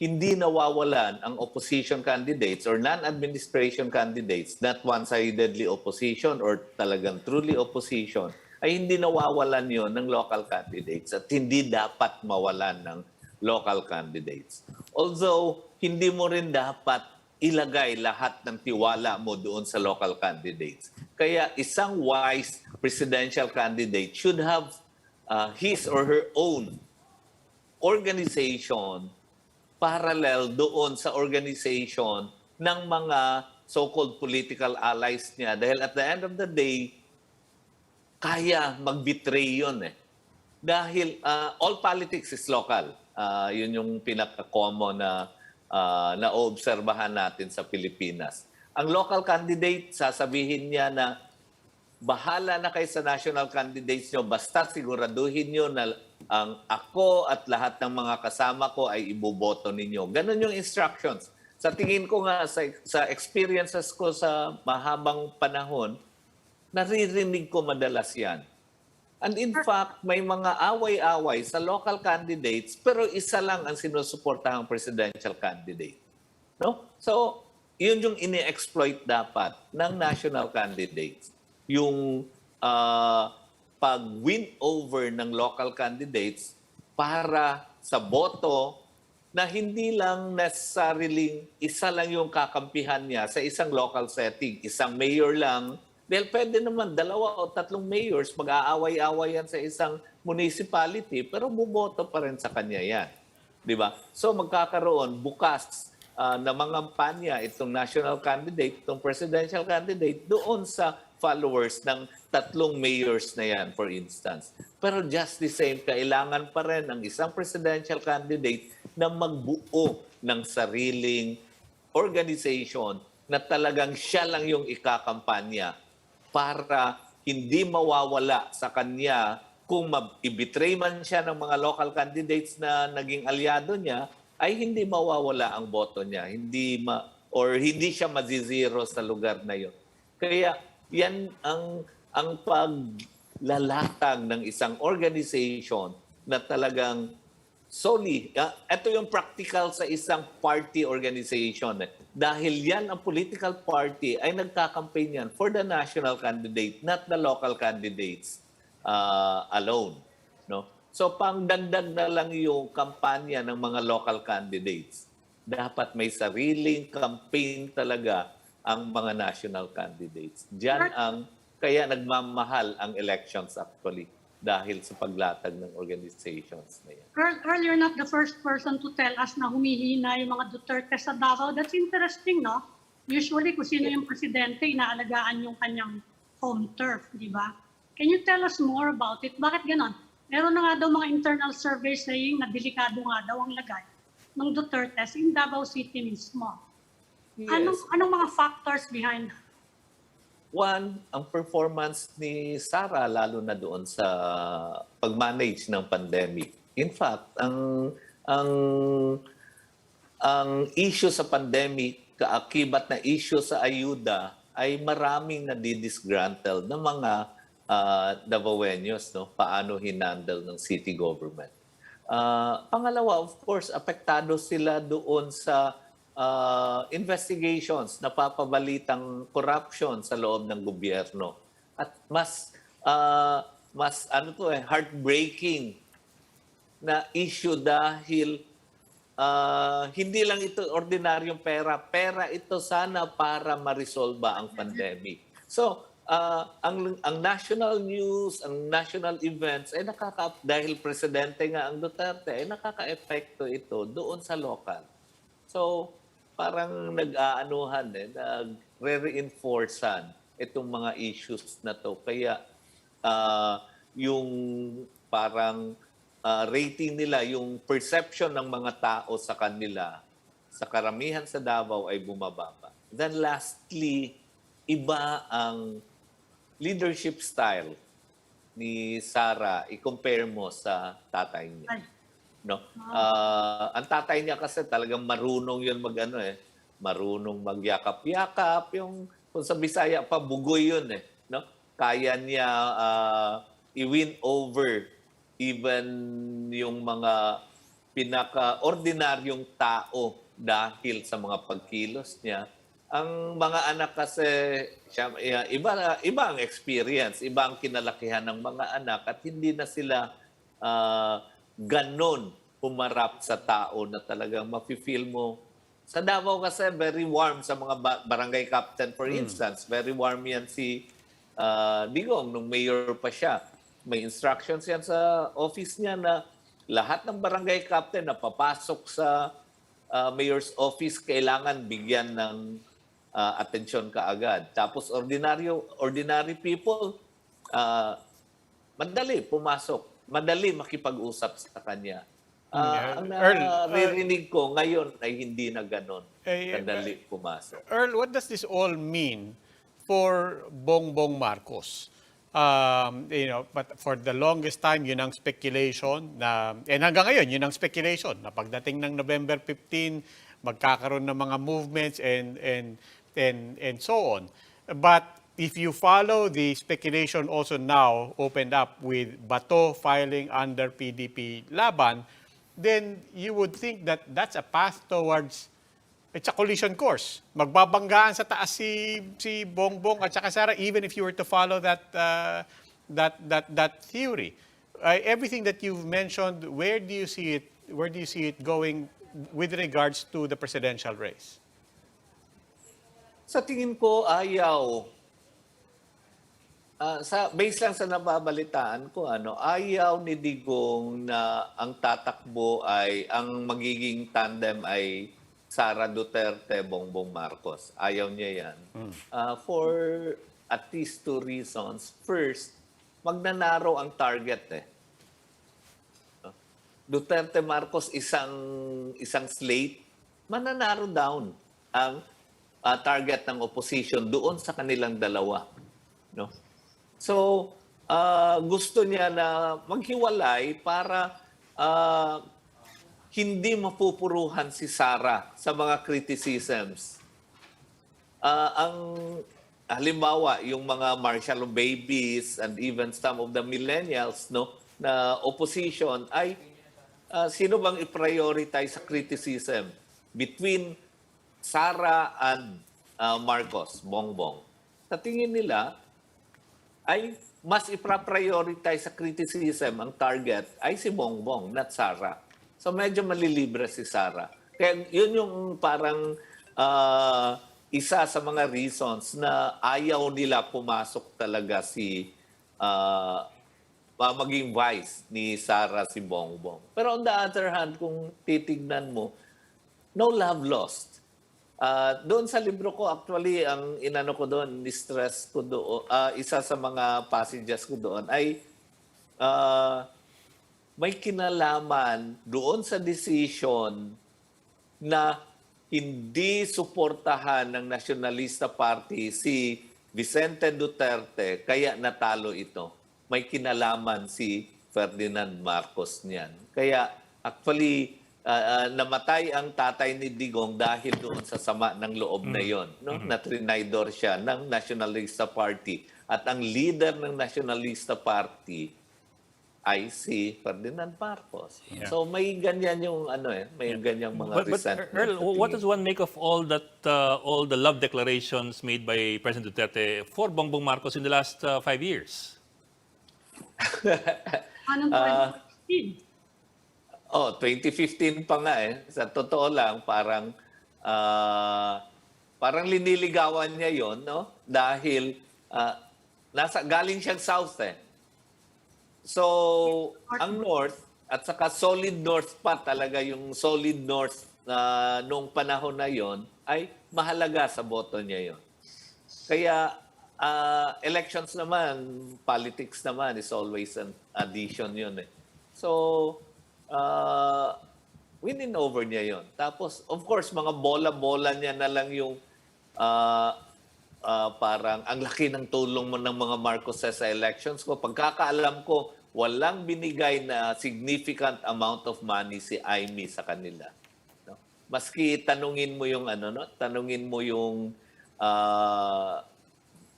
[SPEAKER 8] hindi nawawalan ang opposition candidates or non-administration candidates, not one-sidedly opposition or talagang truly opposition, ay hindi nawawalan yon ng local candidates at hindi dapat mawalan ng local candidates. Although, hindi mo rin dapat ilagay lahat ng tiwala mo doon sa local candidates. Kaya isang wise presidential candidate should have his or her own organization parallel doon sa organization ng mga so-called political allies niya. Dahil at the end of the day, kaya mag-betray yun eh. Dahil all politics is local. Yun yung pinaka-common na naobserbahan natin sa Pilipinas. Ang local candidate, sasabihin niya na bahala na kayo sa national candidates nyo, basta siguraduhin nyo na ang ako at lahat ng mga kasama ko ay iboboto ninyo. Ganon yung instructions. Sa tingin ko nga, sa experiences ko sa mahabang panahon, naririnig ko madalas yan. And in fact, may mga away-away sa local candidates, pero isa lang ang sinusuportahang presidential candidate. No? So, yun yung ini-exploit dapat ng national candidates. Yung pag-win over ng local candidates para sa boto na hindi lang necessarily isa lang yung kakampihan niya sa isang local setting, isang mayor lang. Dahil pwede naman 2 o 3 mayors mag-aaway-aaway yan sa isang municipality pero bumoto pa rin sa kanya yan. Di ba? So magkakaroon bukas na mangampanya itong national candidate, itong presidential candidate doon sa followers ng 3 mayors na yan, for instance. Pero just the same, kailangan pa rin ang isang presidential candidate na magbuo ng sariling organization na talagang siya lang yung ikakampanya para hindi mawawala sa kanya kung i-betray man siya ng mga local candidates na naging aliado niya, ay hindi mawawala ang boto niya. Hindi siya mazizero sa lugar na yun. Kaya yan ang paglalatag ng isang organization na talagang solely, ito yung practical sa isang party organization. Dahil yan ang political party ay nagkakampaign yan for the national candidate, not the local candidates alone. No? So pangdagdag na lang yung kampanya ng mga local candidates. Dapat may sariling campaign talaga ang mga national candidates. Diyan kaya nagmamahal ang elections actually dahil sa paglatag ng organizations na yan.
[SPEAKER 6] Earl, you're not the first person to tell us na humihina yung mga Duterte sa Davao. That's interesting, no? Usually, kung sino yung presidente, inaalagaan yung kanyang home turf, di ba? Can you tell us more about it? Bakit ganon? Meron na nga daw mga internal surveys saying na delikado nga daw ang lagay ng Duterte in Davao City mismo.
[SPEAKER 8] Yes.
[SPEAKER 6] Anong mga factors behind?
[SPEAKER 8] One, ang performance ni SARA lalo na doon sa pag-manage ng pandemic. In fact, ang issue sa pandemic, kaakibat na issue sa ayuda ay maraming nadidisgruntled ng mga Davaoeños, no? Paano hinandle ng city government. Pangalawa, of course, apektado sila doon sa investigations, napapabalitang corruption sa loob ng gobyerno. At mas heartbreaking na issue dahil hindi lang ito ordinaryong pera. Pera ito sana para ma-resolba ang pandemic. So, ang national news, ang national events, ay dahil presidente nga ang Duterte, ay nakaka-epekto ito doon sa local. So, parang nag-aanuhan, nagre-reinforcean itong mga issues na to. Kaya yung parang rating nila, yung perception ng mga tao sa kanila, sa karamihan sa Davao ay bumababa. Then lastly, iba ang leadership style ni SARA, i-compare mo sa tatay niya. No? Ang tatay niya kasi talagang marunong yun marunong magyakap-yakap, yung kung sa Bisaya pa bugoy yun no? Kaya niya i-win over even yung mga pinaka-ordinaryong tao dahil sa mga pagkilos niya. Ang mga anak kasi, iba ang experience, iba ang kinalakihan ng mga anak at hindi na sila ganon humarap sa tao na talagang mafe-feel mo. Sa Davao kasi very warm sa mga barangay captain, for instance. Very warm yan si Digong nung mayor pa siya. May instructions yan sa office niya na lahat ng barangay captain na papasok sa mayor's office kailangan bigyan ng atensyon kaagad. Tapos ordinary people, madali pumasok. Madali makipag-usap sa kanya. Ang naririnig ko ngayon ay hindi na ganon. Madali pumasok.
[SPEAKER 4] Earl, what does this all mean for Bongbong Marcos? But for the longest time, yun ang speculation na, and hanggang ngayon, yun ang speculation na pagdating ng November 15, magkakaroon ng mga movements and so on. But if you follow the speculation also now opened up with Bato filing under PDP Laban, then you would think that that's a path towards, it's a collision course. Magbabanggaan sa taas si Bongbong at saka Sara, even if you were to follow that theory. Everything that you've mentioned, where do you see it going with regards to the presidential race?
[SPEAKER 8] Sa tingin ko, ayaw. Based lang sa nababalitaan ko, ayaw ni Digong na ang tatakbo ay, ang magiging tandem ay Sara Duterte, Bongbong Marcos. Ayaw niya yan. For at least two reasons. First, magnanaro ang target Duterte Marcos isang slate, mananaro down ang target ng opposition doon sa kanilang dalawa. No? So, gusto niya na maghiwalay para hindi mapupuruhan si Sara sa mga criticisms. Halimbawa, yung mga martial babies and even some of the millennials na opposition ay sino bang i-prioritize sa criticism between Sara and Marcos, Bongbong? Sa tingin nila, ay mas ipra-prioritize sa criticism ang target ay si Bongbong, not Sara. So medyo malilibre si Sara. Kaya yun yung parang isa sa mga reasons na ayaw nila pumasok talaga si maging vice ni Sara si Bongbong. Pero on the other hand, kung titignan mo, no love lost. Doon sa libro ko, actually, ang inano ko doon, ni-stress ko doon, isa sa mga passages ko doon ay may kinalaman doon sa decision na hindi suportahan ng Nationalista Party si Vicente Duterte kaya natalo ito. May kinalaman si Ferdinand Marcos niyan. Kaya actually namatay ang tatay ni Digong dahil doon sa sama ng loob na yon, no? Na trinaydor siya ng Nationalista Party. At ang leader ng Nationalista Party ay si Ferdinand Marcos.
[SPEAKER 5] Yeah.
[SPEAKER 8] So may ganyan yung may ganyang mga
[SPEAKER 5] But
[SPEAKER 8] resentment.
[SPEAKER 5] Earl, what does one make of all the love declarations made by President Duterte for Bongbong Marcos in the last 5 years?
[SPEAKER 6] Anong 2016?
[SPEAKER 8] 2015 pa nga eh. Sa totoo lang, parang liniligawan niya yon, no? Dahil galing siyang south eh. So, ang north at saka solid north pa talaga yung solid north noong panahon na yon ay mahalaga sa boto niya yon. Kaya elections naman, politics naman is always an addition yun eh. So, win over niya yon. Tapos, of course, mga bola-bola niya na lang yung parang ang laki ng tulong mo ng mga Marcos sa elections ko. Pagkakaalam ko, walang binigay na significant amount of money si Amy sa kanila. No? Maski tanungin mo yung tanungin mo yung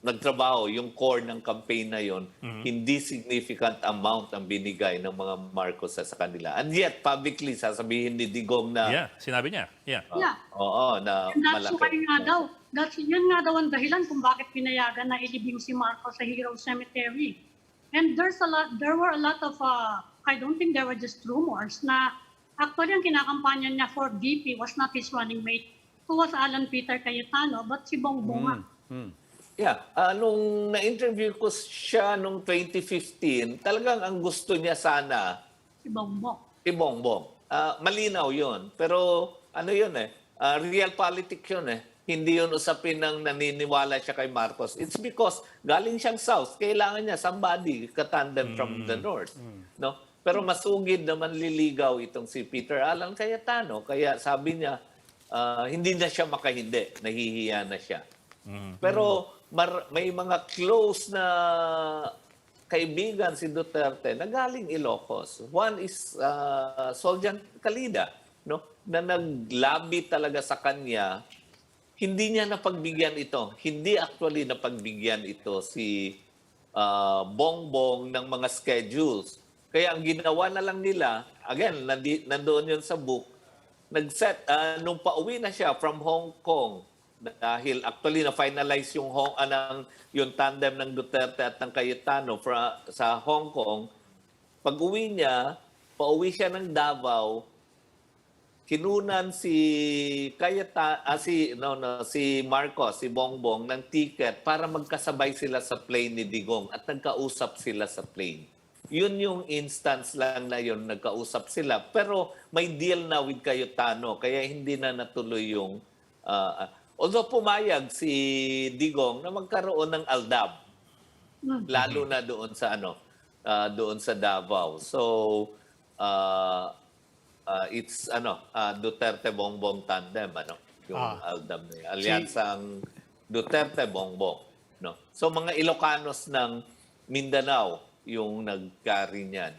[SPEAKER 8] nagtrabaho, yung core ng campaign na yon, hindi significant amount ang binigay ng mga Marcos sa kanila. And yet, publicly, sasabihin ni Digong na...
[SPEAKER 5] Yeah, sinabi niya. Yeah.
[SPEAKER 8] Oo, na
[SPEAKER 6] And that's
[SPEAKER 8] malaki.
[SPEAKER 6] why nga daw, yun nga daw ang dahilan kung bakit pinayagan na ilibing si Marcos sa Hero Cemetery. And there were a lot of, I don't think there were just rumors na actually ang kinakampanya niya for VP was not his running mate, who was Alan Peter Cayetano, but si Bongbong.
[SPEAKER 8] Yeah, nung na-interview ko siya nung 2015, talagang ang gusto niya sana
[SPEAKER 6] Si Bongbong.
[SPEAKER 8] si Bongbong. Malinaw yun. Pero yun real politics yun eh. Hindi yun usapin ng naniniwala siya kay Marcos. It's because galing siyang south, kailangan niya somebody katandem from the north. No? Pero masugid naman liligaw itong si Peter Alan Cayetano. Kaya sabi niya, hindi na siya makahindi. Nahihiya na siya. Pero may mga close na kaibigan si Duterte na galing Ilocos. One is Soljan Calida, no? Na naglabi talaga sa kanya. Hindi niya napagbigyan ito. Hindi actually napagbigyan ito si Bongbong ng mga schedules. Kaya ang ginawa na lang nila, again, nandoon yun sa book, nag-set, nung pauwi na siya from Hong Kong, dahil actually na-finalize yung tandem ng Duterte at ng Cayetano sa Hong Kong, pag-uwi niya, pauwi siya ng Davao, kinunan si Marcos, si Bongbong ng ticket para magkasabay sila sa plane ni Digong at nagkausap sila sa plane. Yun yung instance lang na yun, nagkausap sila. Pero may deal na with Cayetano, kaya hindi na natuloy yung... although pumayag si Digong na magkaroon ng aldab, lalo na doon sa Davao. So, it's Duterte Bongbong tandem yung aldab niya. Alyansang Duterte Bongbong, no. So mga Ilocanos ng Mindanao yung nag-carry niyan.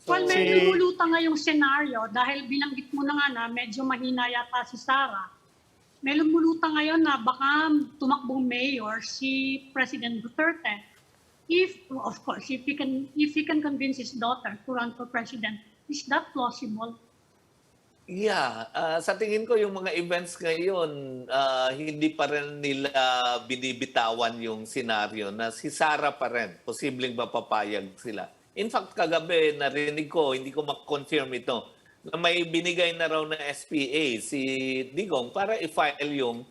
[SPEAKER 6] Well, may lumulutang nga yung senaryo dahil binanggit mo na nga na medyo mahina yata si SARA. May lumulutang ngayon na baka tumakbong mayor si President Duterte if he can convince his daughter to run for president. Is that plausible?
[SPEAKER 8] Yeah. Sa tingin ko, yung mga events ngayon, hindi pa rin nila binibitawan yung senaryo na si SARA pa rin. Posibleng mapapayag sila. In fact, kagabi, narinig ko, hindi ko ma-confirm ito, na may binigay na raw na SPA si Digong para i-file yung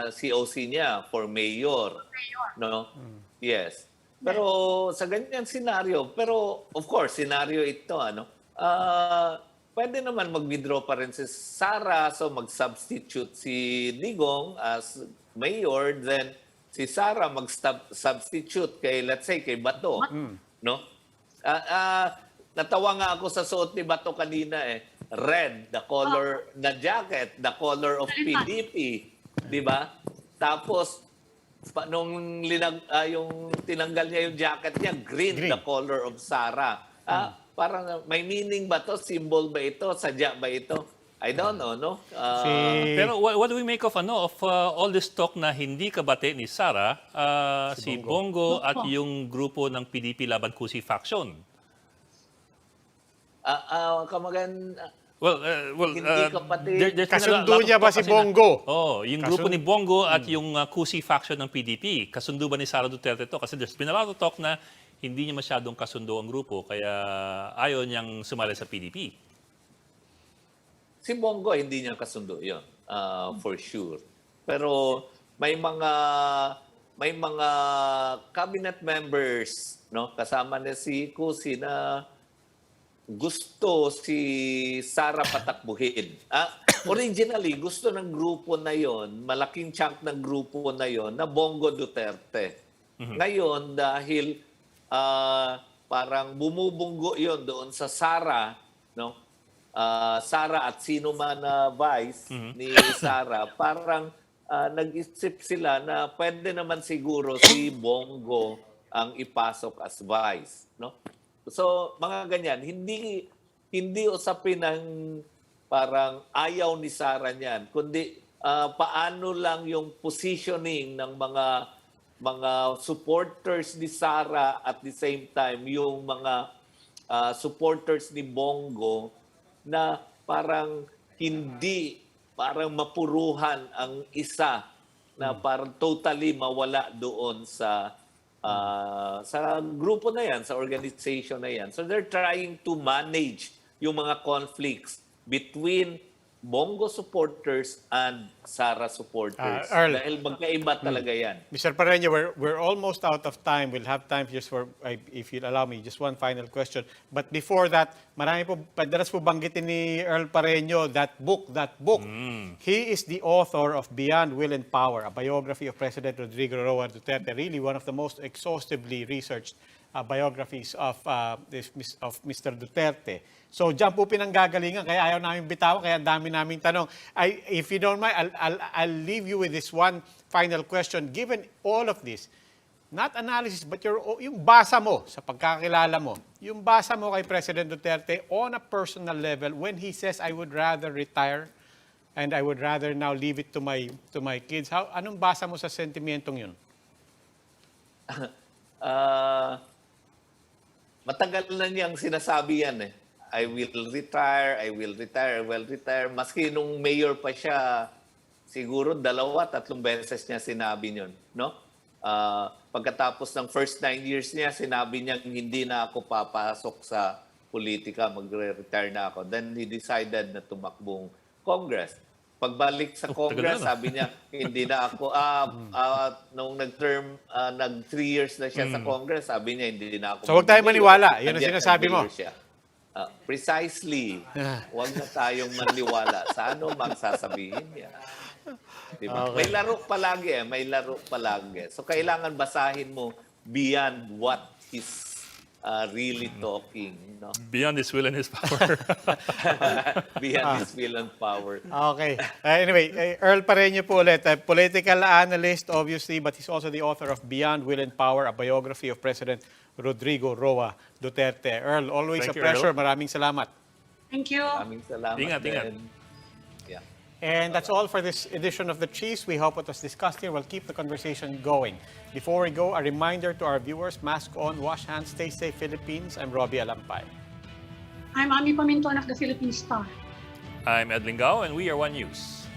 [SPEAKER 8] COC niya for mayor. No? Yes. Pero sa ganyan senaryo, pero of course, senaryo ito, pwede naman mag-withdraw pa rin si SARA, so mag-substitute si Digong as mayor, then si SARA mag-substitute kay, let's say, kay Bato. No? natawa nga ako sa suot ni Bato kanina eh. Red, the color na jacket, the color of PDP, 'di ba? Tapos nung yung tinanggal niya yung jacket niya, green, the color of SARA. Parang may meaning ba to? Symbol ba ito? Sadya ba ito? I don't know, no?
[SPEAKER 5] Pero what do we make of all this talk na hindi kabate ni SARA, si Bongo at yung grupo ng PDP Laban Kusi faction?
[SPEAKER 8] Hindi kapatid.
[SPEAKER 4] Kasundo niya ba si Bongo?
[SPEAKER 5] Yung grupo ni Bongo at yung Kusi faction ng PDP. Kasundo ba ni Sara Duterte to? Kasi there's been a lot of talk na hindi niya masyadong kasundo ang grupo, kaya ayaw niyang sumali sa PDP.
[SPEAKER 8] Si Bongo, hindi niya kasundo yun, for sure. Pero may mga cabinet members, no, kasama na si Kusi na gusto si Sara patakbuhin. Originally, gusto ng grupo na yon, malaking chunk ng grupo na yon, na Bongo Duterte. Ngayon, dahil parang bumubunggo yon doon sa Sara, no? Sara at sino man na vice ni Sara, parang nag-isip sila na pwede naman siguro si Bongo ang ipasok as vice, no? So, mga ganyan, hindi usapin ng parang ayaw ni Sara niyan, kundi paano lang yung positioning ng mga supporters ni Sara at the same time yung mga supporters ni Bongo na parang parang mapuruhan ang isa na parang totally mawala doon sa grupo na yan, sa organization na yan. So they're trying to manage yung mga conflicts between Bongo supporters and Sara supporters.
[SPEAKER 4] Earl,
[SPEAKER 8] dahil magkaiba talaga yan.
[SPEAKER 4] Mr. Parreño, we're almost out of time. We'll have time just for, if you'll allow me, just one final question. But before that, marami po, padalas po banggitin ni Earl Parreño, that book. He is the author of Beyond Will and Power, a biography of President Rodrigo Roa Duterte, really one of the most exhaustively researched biographies of Mr. Duterte. So, diyan po pinanggagalingan, kaya ayaw namin bitawan, kaya dami naming tanong. If you don't mind, I'll leave you with this one final question. Given all of this, not analysis, but yung basa mo, sa pagkakilala mo, yung basa mo kay President Duterte on a personal level, when he says, I would rather retire and I would rather now leave it to my kids, anong basa mo sa sentimentong yun?
[SPEAKER 8] Matagal na niyang sinasabi yan eh. I will retire, I will retire, I will retire. Maski nung mayor pa siya, siguro 2-3 beses niya sinabi yun, no? Pagkatapos ng first 9 years niya, sinabi niya hindi na ako papasok sa politika, magre-retire na ako. Then he decided na tumakbong Congress. Pagbalik sa Congress, sabi niya, hindi na ako, nung nag 3 years na siya sa Congress, sabi niya, hindi na ako.
[SPEAKER 4] So huwag tayo maniwala, yun ang sinasabi mo.
[SPEAKER 8] Precisely. Huwag na tayong maniwala sa ano mang sasabihin niya. Diba? Okay. May laro palagi. So kailangan basahin mo beyond what is really talking. No?
[SPEAKER 5] Beyond his will and his power.
[SPEAKER 8] Beyond his will and power.
[SPEAKER 4] Okay. Anyway, Earl Parreño po ulit, a political analyst, obviously, but he's also the author of Beyond Will and Power, a biography of President Rodrigo Roa Duterte. Earl, always a pleasure.
[SPEAKER 5] Earl.
[SPEAKER 4] Maraming salamat.
[SPEAKER 6] Thank you.
[SPEAKER 8] Maraming salamat.
[SPEAKER 5] Ingat.
[SPEAKER 8] Yeah.
[SPEAKER 4] And that's all for this edition of The Cheese. We hope what was discussed here will keep the conversation going. Before we go, a reminder to our viewers, mask on, wash hands, stay safe, Philippines. I'm Robbie Alampay.
[SPEAKER 6] I'm Ami Paminton of the Philippine Star.
[SPEAKER 5] I'm Ed Lingao, and we are One News.